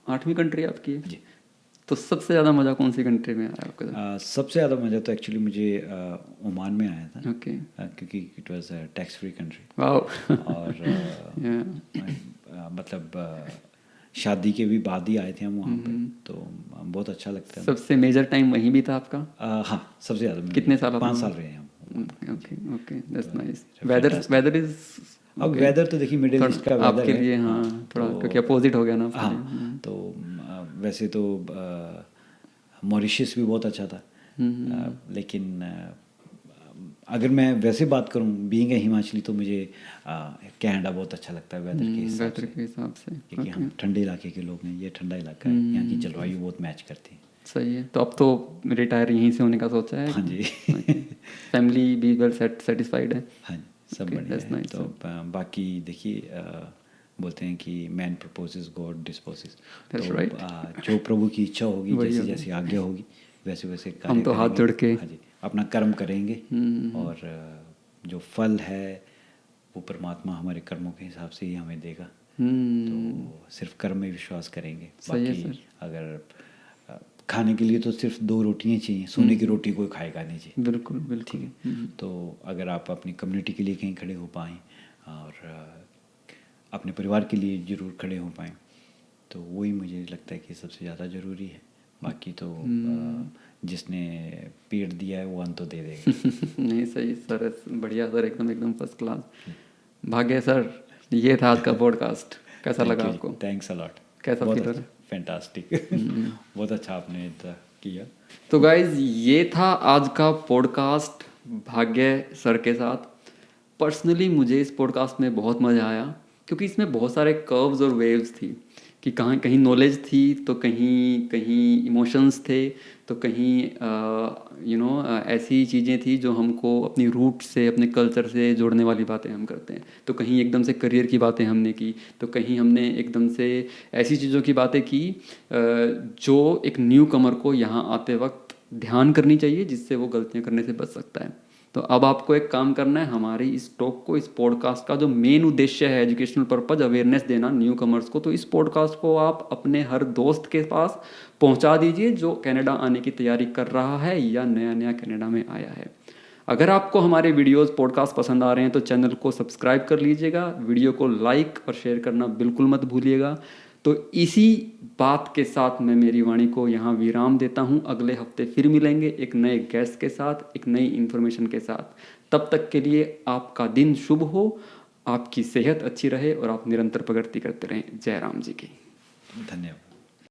आठवीं कंट्री आपकी है जी, तो सबसे ज़्यादा मज़ा कौन सी कंट्री में आया आपके साथ? सबसे ज़्यादा मज़ा तो एक्चुअली मुझे ओमान में आया था। ओके। क्योंकि it was tax free country. वाह। और मतलब शादी के भी बाद ही आए थे हम वहाँ पे, तो बहुत अच्छा लगता है। सबसे मेजर टाइम वहीं भी था आपका? हाँ, सबसे ज़्यादा। कितने साल? 5 साल रहे हम। Okay okay, that's nice. Weather is अब वेदर तो देखिए मिडिल ईस्ट का वेदर आपके लिए, हाँ थोड़ा क्योंकि अपोजिट हो गया ना। हाँ, तो वैसे तो मॉरिशस भी बहुत अच्छा था, लेकिन अगर मैं वैसे बात करूं बीइंग ए हिमाचली तो मुझे कनाडा बहुत अच्छा लगता है वेदर के हिसाब से, क्योंकि हम ठंडे इलाके के लोग हैं, ये ठंडा इलाका है, यहाँ की जलवायु बहुत मैच करती है। सही है। तो अब तो रिटायर यहीं से होने का सोचा है? हाँ जी। फैमिली भी वेल सेटिस्फाइड है? हाँ जी, सब बढ़िया है। तो बाकी देखिए बोलते हैं कि मैन प्रपोजेस गॉड डिस्पोजेस, तो जो प्रभु की इच्छा होगी, जैसे जैसे आज्ञा होगी वैसे वैसे हम तो हाथ जोड़ के हाँ जी अपना कर्म करेंगे और जो फल है वो परमात्मा हमारे कर्मों के हिसाब से ही हमें देगा। तो सिर्फ कर्म में विश्वास करेंगे। बाकी अगर खाने के लिए तो सिर्फ 2 रोटियाँ चाहिए, सोने की रोटी कोई खाएगा नहीं जी। बिल्कुल बिल्कुल। ठीक है। तो अगर आप अपनी कम्युनिटी के लिए कहीं खड़े हो पाएँ और अपने परिवार के लिए ज़रूर खड़े हो पाएँ, तो वही मुझे लगता है कि सबसे ज़्यादा ज़रूरी है। बाकी तो जिसने पेड़ दिया है वो अन्न तो दे देगा। नहीं सही सर, बढ़िया सर, एकदम फर्स्ट क्लास। भाग्य सर, ये था आज का पॉडकास्ट। कैसा लगा आपको? Thanks a lot. कैसा फील हो रहा है? फैंटास्टिक। बहुत अच्छा आपने किया। तो गाइज ये था आज का पॉडकास्ट भाग्य सर के साथ। पर्सनली मुझे इस पॉडकास्ट में बहुत मज़ा आया क्योंकि इसमें बहुत सारे कर्व्स और वेव्स थी कि कहाँ कहीं नॉलेज थी तो कहीं कहीं इमोशंस थे तो कहीं ऐसी चीज़ें थी जो हमको अपनी रूट से अपने कल्चर से जोड़ने वाली बातें हम करते हैं। तो कहीं एकदम से करियर की बातें हमने की, तो कहीं हमने एकदम से ऐसी चीज़ों की बातें की जो एक न्यू कमर को यहाँ आते वक्त ध्यान करनी चाहिए, जिससे वो गलतियाँ करने से बच सकता है। तो अब आपको एक काम करना है, हमारी इस टॉक को, इस पॉडकास्ट का जो मेन उद्देश्य है एजुकेशनल पर्पज, अवेयरनेस देना न्यू कमर्स को, तो इस पॉडकास्ट को आप अपने हर दोस्त के पास पहुंचा दीजिए जो कनाडा आने की तैयारी कर रहा है या नया नया कनाडा में आया है। अगर आपको हमारे वीडियोस पॉडकास्ट पसंद आ रहे हैं तो चैनल को सब्सक्राइब कर लीजिएगा, वीडियो को लाइक और शेयर करना बिल्कुल मत भूलिएगा। तो इसी बात के साथ मैं मेरी वाणी को यहाँ विराम देता हूँ। अगले हफ्ते फिर मिलेंगे एक नए गेस्ट के साथ, एक नई इन्फॉर्मेशन के साथ। तब तक के लिए आपका दिन शुभ हो, आपकी सेहत अच्छी रहे और आप निरंतर प्रगति करते रहें। जय राम जी की। धन्यवाद।